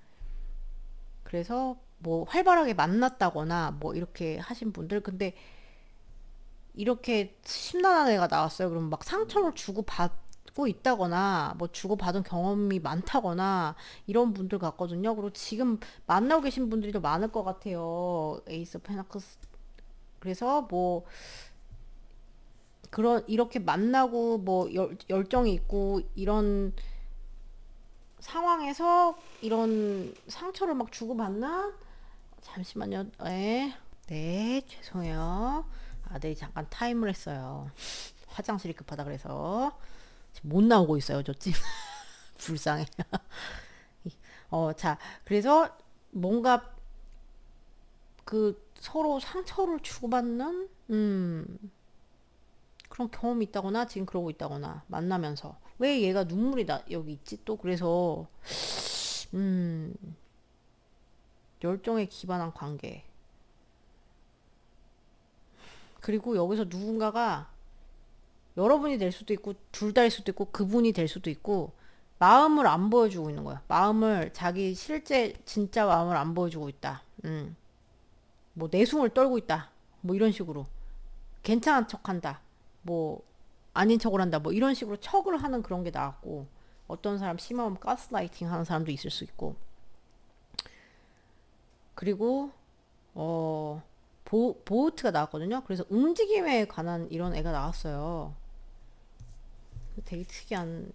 그래서 뭐 활발하게 만났다거나 뭐 이렇게 하신 분들. 근데 이렇게 심란한 애가 나왔어요. 그럼 막 상처를 주고 받고 있다거나 뭐 주고 받은 경험이 많다거나 이런 분들 같거든요. 그리고 지금 만나고 계신 분들이 더 많을 것 같아요. 에이스 페나크스. 그래서 뭐 그런 이렇게 만나고 뭐 열정이 있고 이런 상황에서 이런 상처를 막 주고받나? 잠시만요. 네, 죄송해요. 아들이 잠깐 타임을 했어요. 화장실이 급하다 그래서 지금 못 나오고 있어요. 저 지금 불쌍해. 자, 그래서 뭔가 그 서로 상처를 주고받는 그런 경험이 있다거나 지금 그러고 있다거나 만나면서 왜 얘가 눈물이 여기 있지 또. 그래서 열정에 기반한 관계. 그리고 여기서 누군가가 여러분이 될 수도 있고 둘 다일 수도 있고 그분이 될 수도 있고 마음을 안 보여주고 있는 거야. 마음을 자기 실제 진짜 마음을 안 보여주고 있다. 뭐 내숭을 떨고 있다. 뭐 이런 식으로 괜찮은 척한다. 뭐 아닌 척을 한다. 뭐 이런 식으로 척을 하는 그런 게 나왔고 어떤 사람 심하면 가스라이팅 하는 사람도 있을 수 있고. 그리고 보트가 나왔거든요. 그래서 움직임에 관한 이런 애가 나왔어요. 되게 특이한.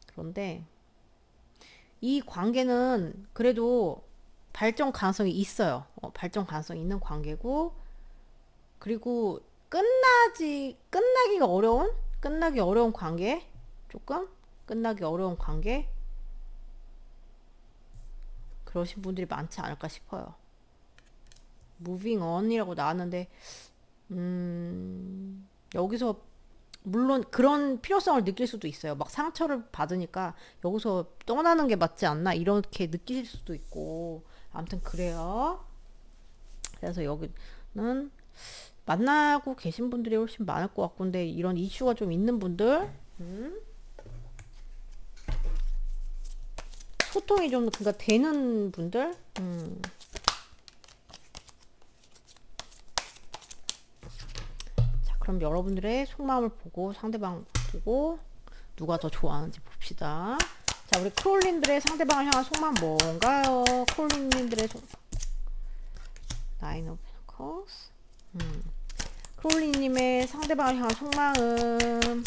그런데 이 관계는 그래도 발전 가능성이 있어요. 발전 가능성이 있는 관계고, 그리고 끝나기 어려운 관계, 조금 끝나기 어려운 관계, 그러신 분들이 많지 않을까 싶어요. Moving on이라고 나왔는데, 여기서 물론 그런 필요성을 느낄 수도 있어요. 막 상처를 받으니까 여기서 떠나는 게 맞지 않나 이렇게 느끼실 수도 있고, 아무튼 그래요. 그래서 여기는 만나고 계신 분들이 훨씬 많을 것 같고, 근데 이런 이슈가 좀 있는 분들, 소통이 좀 그러니까 되는 분들, 자, 그럼 여러분들의 속마음을 보고 상대방 보고 누가 더 좋아하는지 봅시다. 자, 우리 크롤린들의 상대방을 향한 속마음 뭔가요? 크롤린님들의 Nine of Pentacles. 크롤린님의 상대방을 향한 속마음.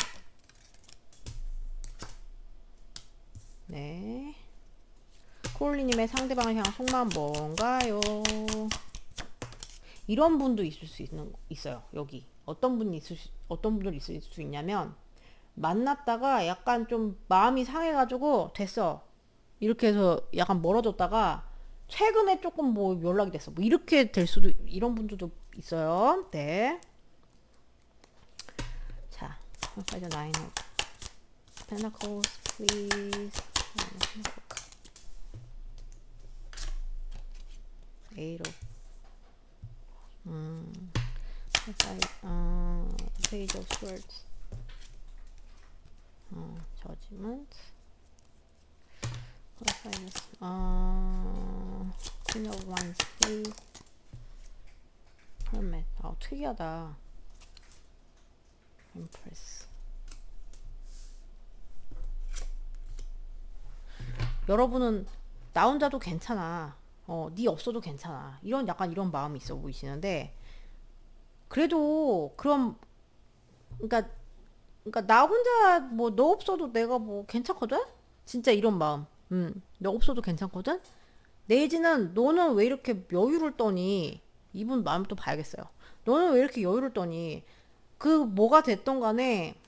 네. 크롤리님의 상대방을 향한 속마음 뭔가요? 이런 분도 있어요. 여기. 어떤 분들 있을 수 있냐면, 만났다가 약간 좀 마음이 상해가지고, 됐어. 이렇게 해서 약간 멀어졌다가, 최근에 조금 뭐 연락이 됐어. 뭐 이렇게 될 수도, 이런 분들도 있어요. 네. 자, Nine of Pentacles, please. Eight of Page of Swords, Judgment, Queen of Wands, please. Hermit. 특이하다. Empress. 여러분은 나 혼자도 괜찮아. 네 없어도 괜찮아. 약간 이런 마음이 있어 보이시는데, 그래도 그러니까 나 혼자 뭐 너 없어도 내가 뭐 괜찮거든? 진짜 이런 마음. 너 없어도 괜찮거든? 내지는 너는 왜 이렇게 여유를 떠니? 이분 마음 또 봐야겠어요. 너는 왜 이렇게 여유를 떠니? 뭐가 됐던 간에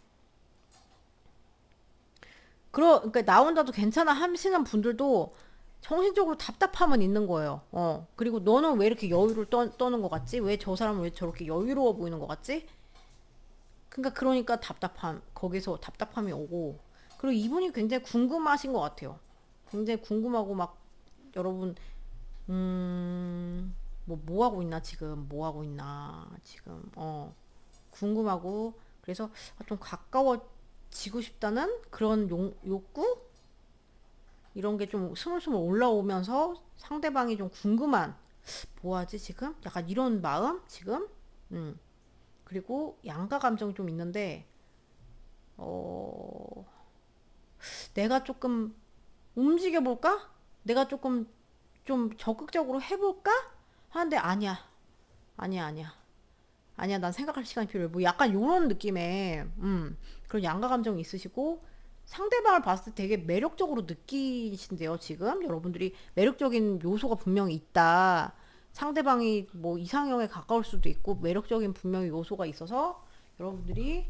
그러니까 나 혼자도 괜찮아 하시는 분들도 정신적으로 답답함은 있는 거예요. 그리고 너는 왜 이렇게 여유를 떠는 것 같지? 왜 저 사람은 왜 저렇게 여유로워 보이는 것 같지? 그러니까 거기서 답답함이 오고, 그리고 이분이 굉장히 궁금하신 것 같아요. 굉장히 궁금하고 막, 여러분, 뭐 하고 있나, 지금, 뭐 하고 있나, 지금, 궁금하고, 그래서 좀 가까워지고 싶다는 그런 욕구? 이런 게 좀 스물스물 올라오면서 상대방이 좀 궁금한, 뭐 하지, 지금? 약간 이런 마음, 지금? 그리고 양가 감정이 좀 있는데, 어, 내가 조금 움직여볼까? 내가 조금 좀 적극적으로 해볼까? 하는데 아니야. 아니야, 아니야. 아니야, 난 생각할 시간이 필요해. 뭐 약간 요런 느낌의, 그런 양가 감정이 있으시고, 상대방을 봤을 때 되게 매력적으로 느끼신대요, 지금. 여러분들이 매력적인 요소가 분명히 있다. 상대방이 뭐 이상형에 가까울 수도 있고, 매력적인 분명히 요소가 있어서, 여러분들이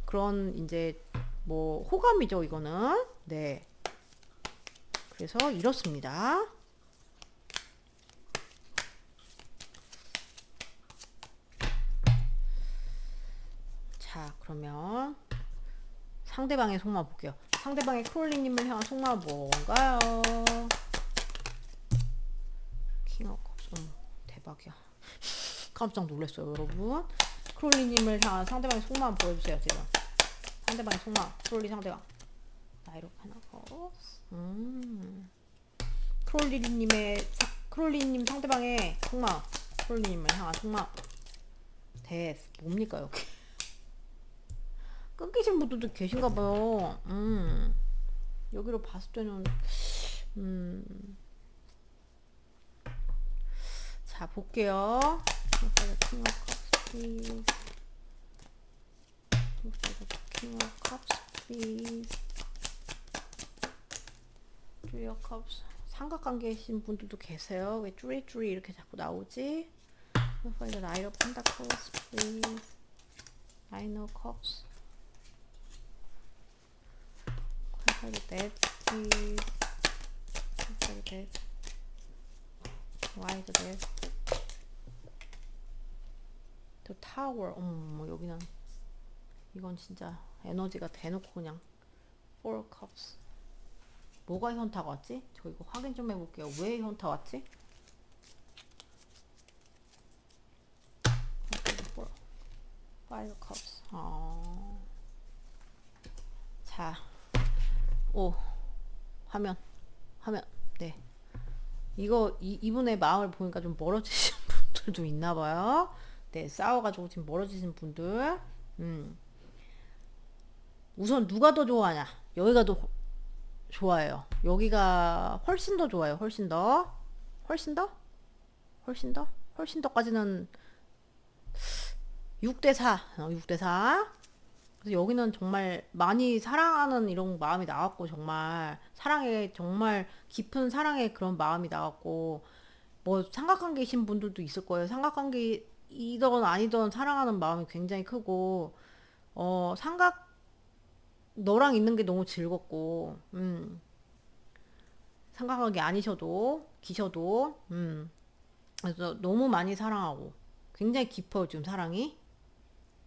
그런 이제 뭐 호감이죠, 이거는. 네. 그래서 이렇습니다. 자, 그러면 상대방의 속마음 볼게요. 상대방의 크롤리님을 향한 속마음 뭔가요? 킹 오브 컵스. 대박이야. 깜짝 놀랐어요, 여러분. 크롤리님을 향한 상대방의 속마음 보여주세요, 지금. 상대방의 속마음. 크롤리 상대방. 나이로 페나커스. 크롤리님 상대방의 속마음. 크롤리님을 향한 속마음. 뭡니까, 여기? 끊기신 분들도 계신가봐요. 여기로 봤을 때는, 자, 볼게요. 킹 오브 컵스, 플리즈. 킹 오브 컵스, 플리즈. Three of Cups. 삼각관계이신 분들도 계세요. 왜 쭈리쭈리 이렇게 자꾸 나오지? Find the Knight of Pentacles, please. Nine of Cups. Find the Dead, please. Find the Dead. Why the Dead? The Tower. 여기는 이건 진짜 에너지가 대놓고 그냥 Four Cups. 뭐가 현타가 왔지? 저 이거 확인 좀 해볼게요. 왜 현타 왔지? Five Cups. 자, 화면. 네. 이분의 마음을 보니까 좀 멀어지신 분들도 있나봐요. 네, 싸워가지고 지금 멀어지신 분들. 우선 누가 더 좋아하냐? 여기가 더 좋아요. 여기가 훨씬 더 좋아요. 훨씬 더까지는 6대4. 6대4. 그래서 여기는 정말 많이 사랑하는 이런 마음이 나왔고, 정말 사랑에, 정말 깊은 사랑의 그런 마음이 나왔고, 뭐 삼각관계이신 분들도 있을 거예요. 삼각관계이든 아니든 사랑하는 마음이 굉장히 크고, 너랑 있는 게 너무 즐겁고, 삼각관계 아니셔도 기셔도, 그래서 너무 많이 사랑하고 굉장히 깊어요 지금 사랑이.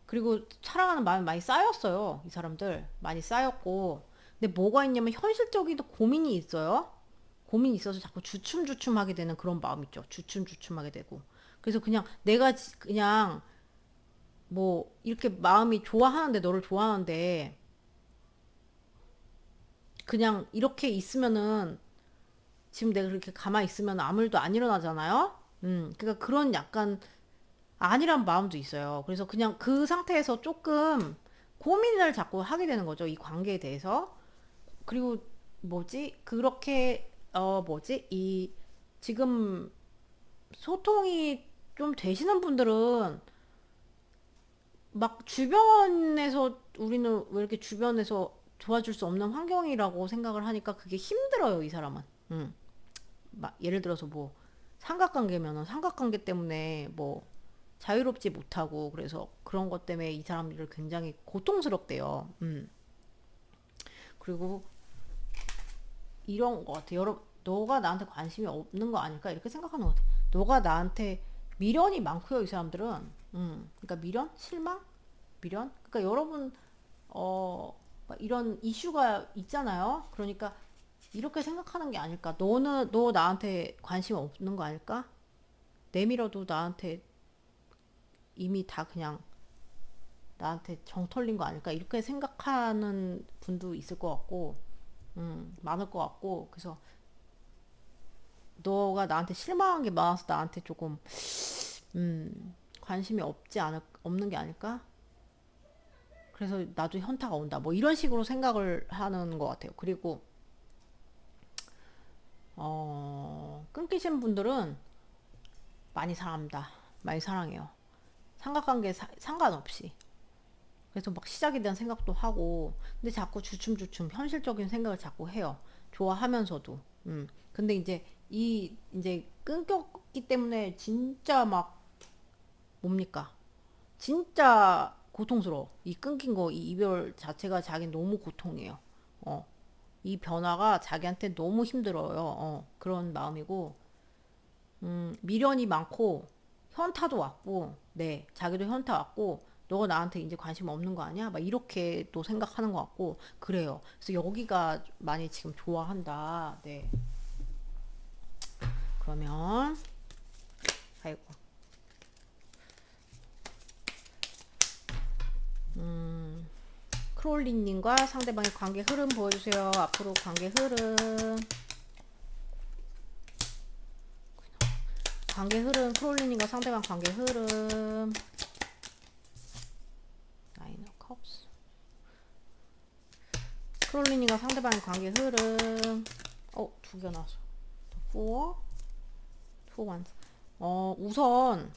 그리고 사랑하는 마음이 많이 쌓였어요. 이 사람들 많이 쌓였고, 근데 뭐가 있냐면 현실적인 고민이 있어요. 고민이 있어서 자꾸 주춤주춤하게 되는 그런 마음 있죠. 주춤주춤하게 되고, 그래서 그냥 내가 그냥 뭐 이렇게 마음이 좋아하는데, 너를 좋아하는데 그냥 이렇게 있으면은, 지금 내가 그렇게 가만히 있으면 아무 일도 안 일어나잖아요. 그러니까 그런 약간 아니란 마음도 있어요. 그래서 그냥 그 상태에서 조금 고민을 자꾸 하게 되는 거죠. 이 관계에 대해서. 그리고 그렇게 지금 소통이 좀 되시는 분들은 막 주변에서, 우리는 왜 이렇게 주변에서 도와줄 수 없는 환경이라고 생각을 하니까 그게 힘들어요, 이 사람은. 막 예를 들어서 뭐 삼각관계면은 삼각관계 때문에 뭐 자유롭지 못하고, 그래서 그런 것 때문에 이 사람들을 굉장히 고통스럽대요. 그리고 이런 것 같아. 너가 나한테 관심이 없는 거 아닐까? 이렇게 생각하는 것 같아. 너가 나한테 미련이 많고요, 이 사람들은. 그러니까 미련? 실망? 미련? 그러니까 여러분, 막 이런 이슈가 있잖아요. 그러니까 이렇게 생각하는 게 아닐까? 너 나한테 관심 없는 거 아닐까? 내밀어도 나한테 이미 다 그냥 나한테 정 털린 거 아닐까? 이렇게 생각하는 분도 있을 것 같고, 많을 것 같고, 그래서 너가 나한테 실망한 게 많아서 나한테 조금, 관심이 없는 게 아닐까? 그래서 나도 현타가 온다. 뭐 이런 식으로 생각을 하는 것 같아요. 그리고, 끊기신 분들은 많이 사랑합니다. 많이 사랑해요. 삼각관계 상관없이. 그래서 막 시작에 대한 생각도 하고, 근데 자꾸 주춤주춤 현실적인 생각을 자꾸 해요. 좋아하면서도. 근데 이제 끊겼기 때문에 진짜 막 뭡니까? 진짜 고통스러워. 이 끊긴 거, 이 이별 자체가 자기 너무 고통이에요. 이 변화가 자기한테 너무 힘들어요. 그런 마음이고, 미련이 많고, 현타도 왔고, 네, 자기도 현타 왔고, 너가 나한테 이제 관심 없는 거 아니야? 막 이렇게 또 생각하는 것 같고, 그래요. 그래서 여기가 많이 지금 좋아한다. 네. 그러면, 아이고. 크롤리님과 상대방의 관계 흐름 보여주세요. 앞으로 관계 흐름. 크롤리님과 상대방 관계 흐름. 나인 오브 컵스. 크롤리님과 상대방의 관계 흐름. 두 개 나왔어. 4, 2, 1. 우선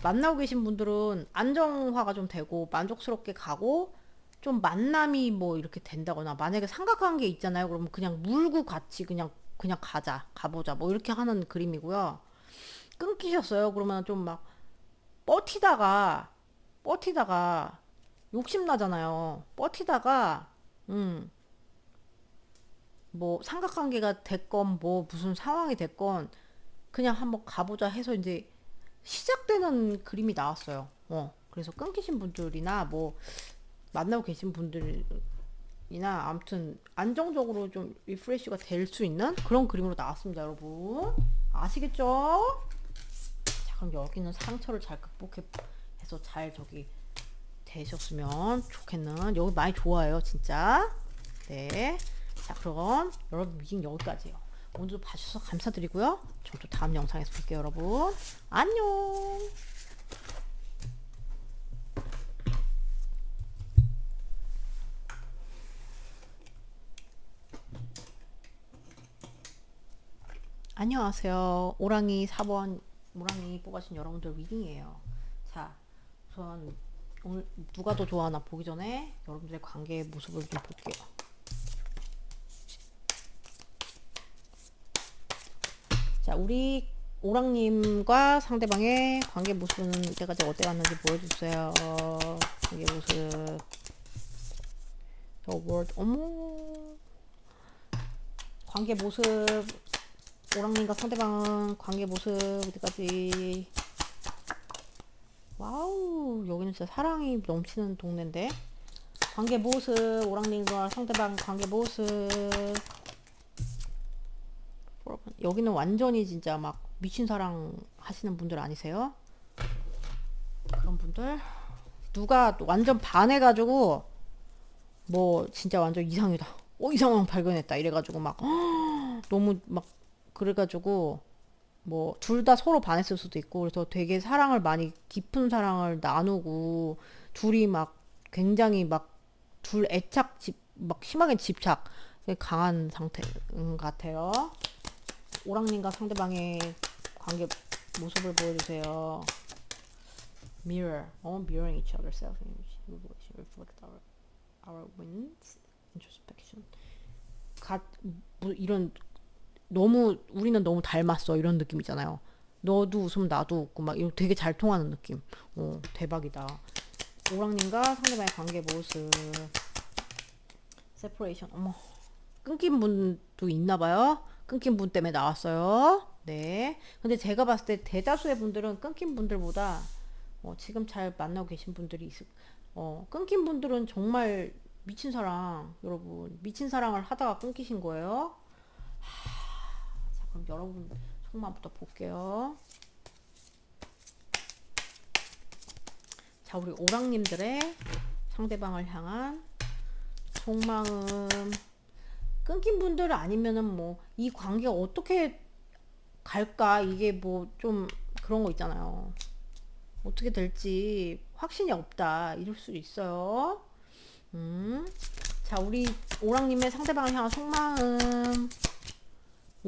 만나고 계신 분들은 안정화가 좀 되고 만족스럽게 가고, 좀 만남이 뭐 이렇게 된다거나 만약에 삼각관계 있잖아요. 그러면 그냥 물고 같이 그냥 가보자 뭐 이렇게 하는 그림이고요. 끊기셨어요. 그러면 좀 막 버티다가 버티다가 욕심 나잖아요. 버티다가 음, 뭐 삼각관계가 됐건 뭐 무슨 상황이 됐건 그냥 한번 가보자 해서 이제 시작되는 그림이 나왔어요. 그래서 끊기신 분들이나 뭐 만나고 계신 분들이나 아무튼 안정적으로 좀 리프레시가 될 수 있는 그런 그림으로 나왔습니다, 여러분. 아시겠죠? 자, 그럼 여기는 상처를 잘 극복해서 잘 저기 되셨으면 좋겠는. 여기 많이 좋아요, 진짜. 네. 자, 그럼 여러분 미팅 여기까지예요. 오늘도 봐주셔서 감사드리고요. 저 또 다음 영상에서 뵐게요, 여러분. 안녕. 안녕하세요. 오랑이 4번 오랑이 뽑아주신 여러분들 리딩이에요. 자, 우선 오늘 누가 더 좋아하나 보기 전에 여러분들의 관계의 모습을 좀 볼게요. 자, 우리 오랑님과 상대방의 관계 모습은 이때까지 어디 갔는지 보여주세요. 관계 모습. 저 월드, 어머. 관계 모습. 오랑님과 상대방 관계 모습 이때까지. 와우, 여기는 진짜 사랑이 넘치는 동네인데. 관계 모습, 오랑님과 상대방 관계 모습. 여기는 완전히 진짜 막 미친 사랑 하시는 분들 아니세요? 그런 분들 누가 완전 반해가지고 뭐 진짜 완전 이상이다. 이 상황 발견했다 이래가지고 막 너무 막 그래가지고 뭐 둘 다 서로 반했을 수도 있고 그래서 되게 사랑을 많이 깊은 사랑을 나누고 둘이 막 굉장히 막 둘 막 심하게 집착 강한 상태 같아요. 오랑님과 상대방의 관계 모습을 보여주세요. Mirror, mirroring each other's self-image, revelation, reflect our wins, introspection. 이런 너무 우리는 너무 닮았어 이런 느낌이잖아요. 너도 웃으면 나도 웃고 막 이런 되게 잘 통하는 느낌. 대박이다. 오랑님과 상대방의 관계 모습. 세퍼레이션. 어머. 끊긴 분도 있나 봐요. 끊긴 분 때문에 나왔어요. 네. 근데 제가 봤을 때 대다수의 분들은 끊긴 분들보다 지금 잘 만나고 계신 분들이 끊긴 분들은 정말 미친 사랑, 여러분. 미친 사랑을 하다가 끊기신 거예요. 자, 그럼 여러분 속마음부터 볼게요. 자, 우리 오랑님들의 상대방을 향한 속마음. 끊긴 분들 아니면은 뭐 이 관계가 어떻게 갈까 이게 뭐 좀 그런 거 있잖아요. 어떻게 될지 확신이 없다 이럴 수 있어요. 자, 우리 오랑님의 상대방을 향한 속마음.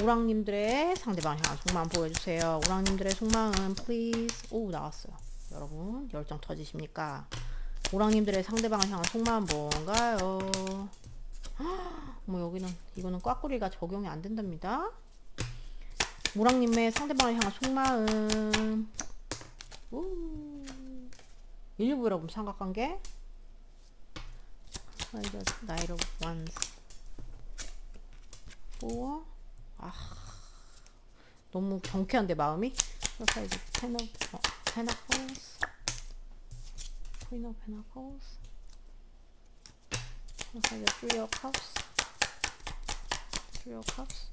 오랑님들의 상대방을 향한 속마음 보여주세요. 오랑님들의 속마음 please. 오, 나왔어요. 여러분 열정 터지십니까? 오랑님들의 상대방을 향한 속마음 뭔가요? 뭐 여기는 이거는 꽉꾸리가 적용이 안 된답니다. 오랑님의 상대방을 향한 속마음. 일부 여러분 삼각관계. Knight of Wands. 4. 너무 경쾌한데 마음이. Ten of Pentacles. Queen of Pentacles. Three of Cups. Three of Cups.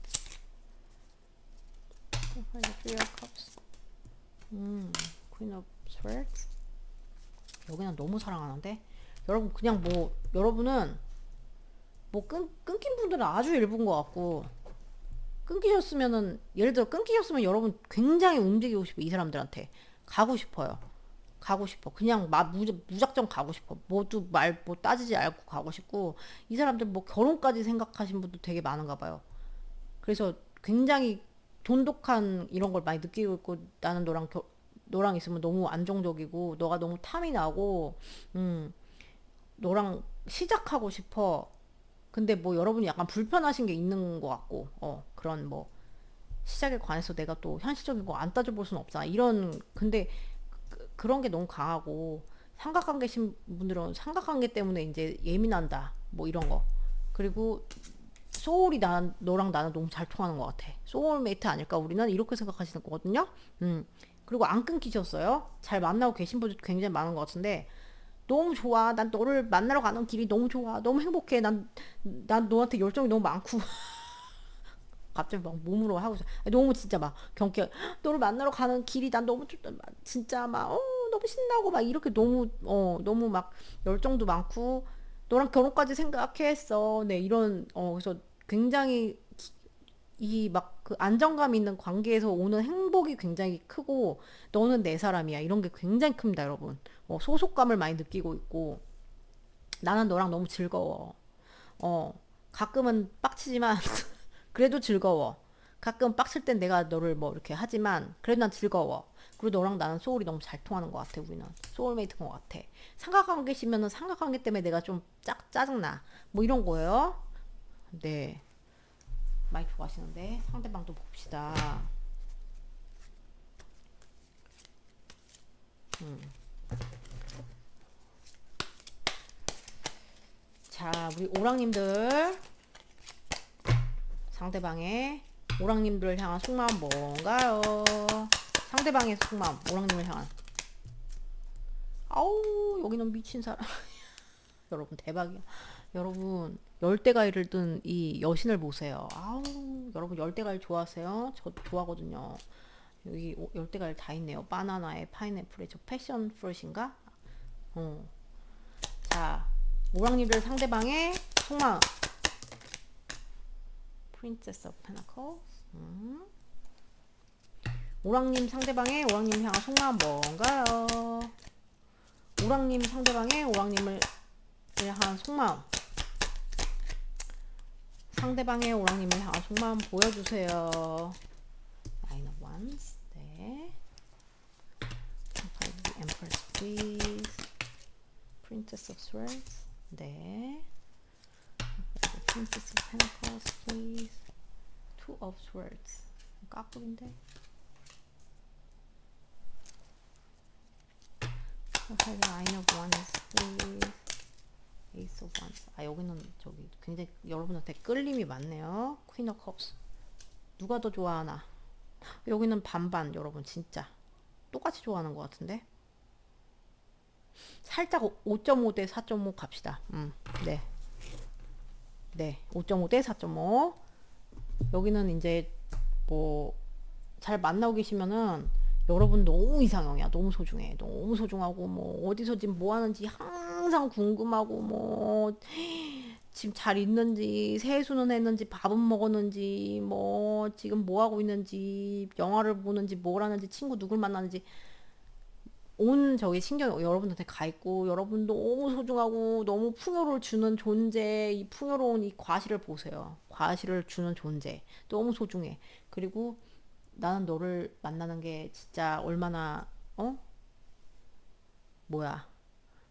Three of Cups. Queen of Swords. 여기는 너무 사랑하는데 여러분 그냥 뭐 여러분은 뭐 끊긴 분들은 아주 일부인 것 같고 끊기셨으면은 예를 들어 끊기셨으면 여러분 굉장히 움직이고 싶어. 이 사람들한테 가고 싶어요. 가고 싶어. 그냥 무작정 가고 싶어. 모두 뭐 따지지 않고 가고 싶고 이 사람들 뭐 결혼까지 생각하신 분도 되게 많은가 봐요. 그래서 굉장히 돈독한 이런 걸 많이 느끼고 있고 나는 너랑 있으면 너무 안정적이고 너가 너무 탐이 나고 너랑 시작하고 싶어. 근데 뭐 여러분이 약간 불편하신 게 있는 것 같고, 그런 뭐 시작에 관해서 내가 또 현실적인 거 안 따져볼 수는 없잖아. 근데 그런 게 너무 강하고, 삼각관계신 분들은 삼각관계 때문에 이제 예민한다. 뭐 이런 거. 그리고 너랑 나는 너무 잘 통하는 것 같아. 소울메이트 아닐까? 우리는 이렇게 생각하시는 거거든요. 음. 그리고 안 끊기셨어요? 잘 만나고 계신 분들 굉장히 많은 것 같은데, 너무 좋아. 난 너를 만나러 가는 길이 너무 좋아. 너무 행복해. 난 너한테 열정이 너무 많고. 갑자기 막 몸으로 하고 있어. 너무 진짜 막 경계, 너를 만나러 가는 길이 난 너무 진짜 막, 너무 신나고 막 이렇게 너무 막 열정도 많고, 너랑 결혼까지 생각했어. 네, 그래서 굉장히 이 막 그 안정감 있는 관계에서 오는 행복이 굉장히 크고, 너는 내 사람이야. 이런 게 굉장히 큽니다, 여러분. 소속감을 많이 느끼고 있고, 나는 너랑 너무 즐거워. 어, 가끔은 빡치지만, 그래도 즐거워. 가끔 빡칠 땐 내가 너를 뭐 이렇게 하지만, 그래도 난 즐거워. 그리고 너랑 나는 소울이 너무 잘 통하는 것 같아, 우리는. 소울메이트인 것 같아. 삼각관계시면은 삼각관계 때문에 내가 좀 짜증나. 뭐 이런 거예요. 네. 많이 좋아하시는데, 상대방도 봅시다. 자, 우리 오랑님들, 상대방의 오랑님들을 향한 속마음 뭔가요? 상대방의 속마음, 오랑님을 향한. 아우, 여기는 미친 사람. 여러분, 대박이야. 여러분, 열대과일을 든 이 여신을 보세요. 아우, 여러분, 열대과일 좋아하세요? 저도 좋아하거든요. 여기 열대과일 다 있네요. 바나나에 파인애플에 저 패션 프루트인가? 어. 자, 오랑님들 상대방의 속마음. 프린세스 오브 페나클스. 오랑님 상대방의 오랑님 향한 속마음 뭔가요? 오랑님 상대방의 오랑님을 향한 속마음. 상대방의 오랑님을 향한 속마음 보여주세요. Nine of Wands. 네. Empress please. Princess of Swords. 네. Princess of Pentacles please. Two of Swords. 까꿀인데. Nine of Wands please. Ace of Wands. 여기는 저기 굉장히 여러분한테 끌림이 많네요. Queen of Cups. 누가 더 좋아하나? 여기는 반반 여러분 진짜 똑같이 좋아하는 것 같은데. 살짝 5.5 대 4.5 갑시다. 네. 네. 5.5 대 4.5. 여기는 이제 뭐 잘 만나고 계시면은 여러분 너무 이상형이야. 너무 소중해. 너무 소중하고 뭐 어디서 지금 뭐 하는지 항상 궁금하고 뭐 지금 잘 있는지 세수는 했는지 밥은 먹었는지 뭐 지금 뭐 하고 있는지 영화를 보는지 뭘 하는지 친구 누굴 만나는지 온 저기 신경이 여러분한테 가 있고 여러분 너무 소중하고 너무 풍요를 주는 존재 이 풍요로운 이 과실을 보세요. 과실을 주는 존재 너무 소중해. 그리고 나는 너를 만나는 게 진짜 얼마나 뭐야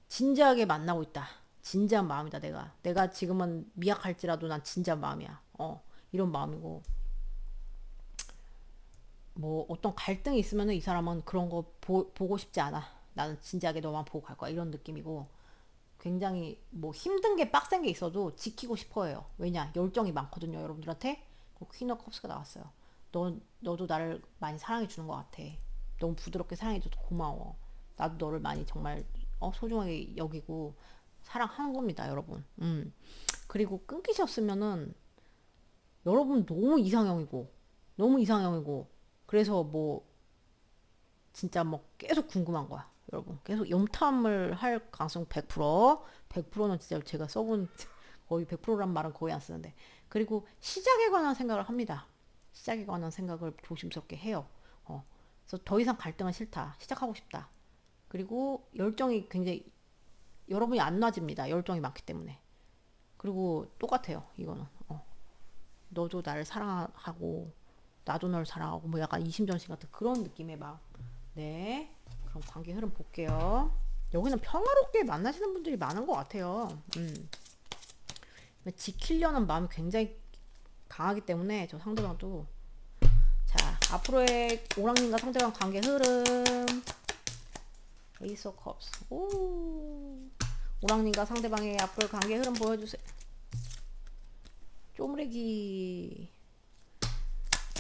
진지하게 만나고 있다. 진지한 마음이다. 내가 지금은 미약할지라도 난 진지한 마음이야. 이런 마음이고 뭐 어떤 갈등이 있으면은 이 사람은 그런 거 보고 싶지 않아. 나는 진지하게 너만 보고 갈 거야. 이런 느낌이고 굉장히 뭐 힘든 게 빡센 게 있어도 지키고 싶어해요. 왜냐? 열정이 많거든요. 여러분들한테. 퀸 오브 컵스가 나왔어요. 너도 나를 많이 사랑해 주는 것 같아. 너무 부드럽게 사랑해 줘서 고마워. 나도 너를 많이 정말 소중하게 여기고 사랑하는 겁니다, 여러분. 그리고 끊기셨으면은 여러분 너무 이상형이고 그래서 뭐 진짜 뭐 계속 궁금한 거야. 여러분 계속 염탐을 할 가능성 100%. 100%는 진짜 제가 써본 거의 100%란 말은 거의 안 쓰는데. 그리고 시작에 관한 생각을 합니다. 시작에 관한 생각을 조심스럽게 해요. 그래서 더 이상 갈등은 싫다. 시작하고 싶다. 그리고 열정이 굉장히 여러분이 안 놔집니다. 열정이 많기 때문에. 그리고 똑같아요. 이거는. 너도 나를 사랑하고 나도 널 사랑하고 뭐 약간 이심전심 같은 그런 느낌의 막 네. 그럼 관계 흐름 볼게요. 여기는 평화롭게 만나시는 분들이 많은 것 같아요. 지키려는 마음이 굉장히 강하기 때문에 저 상대방도. 자, 앞으로의 오랑님과 상대방 관계 흐름. 에이스 오브 컵스. 오. 오랑님과 상대방의 앞으로의 관계 흐름 보여주세요. 쪼무레기.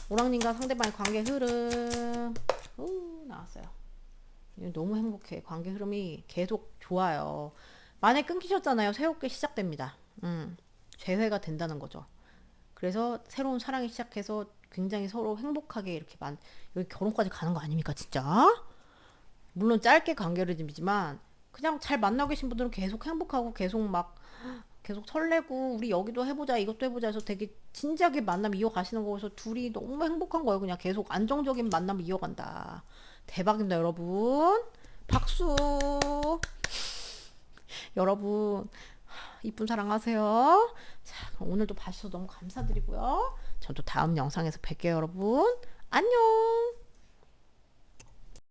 오랑님과 상대방의 관계 흐름. 오, 나왔어요. 너무 행복해. 관계 흐름이 계속 좋아요. 만약에 끊기셨잖아요. 새롭게 시작됩니다. 재회가 된다는 거죠. 그래서 새로운 사랑이 시작해서 굉장히 서로 행복하게 이렇게 여기 결혼까지 가는 거 아닙니까, 진짜? 물론 짧게 관계를 지지만 그냥 잘 만나고 계신 분들은 계속 행복하고 계속 설레고 우리 여기도 해보자 이것도 해보자 해서 되게 진지하게 만남 이어가시는 거여서 둘이 너무 행복한 거예요. 그냥 계속 안정적인 만남을 이어간다. 대박입니다, 여러분. 박수. 여러분 이쁜 사랑하세요. 자, 오늘도 봐주셔서 너무 감사드리고요. 전 또 다음 영상에서 뵐게요, 여러분. 안녕.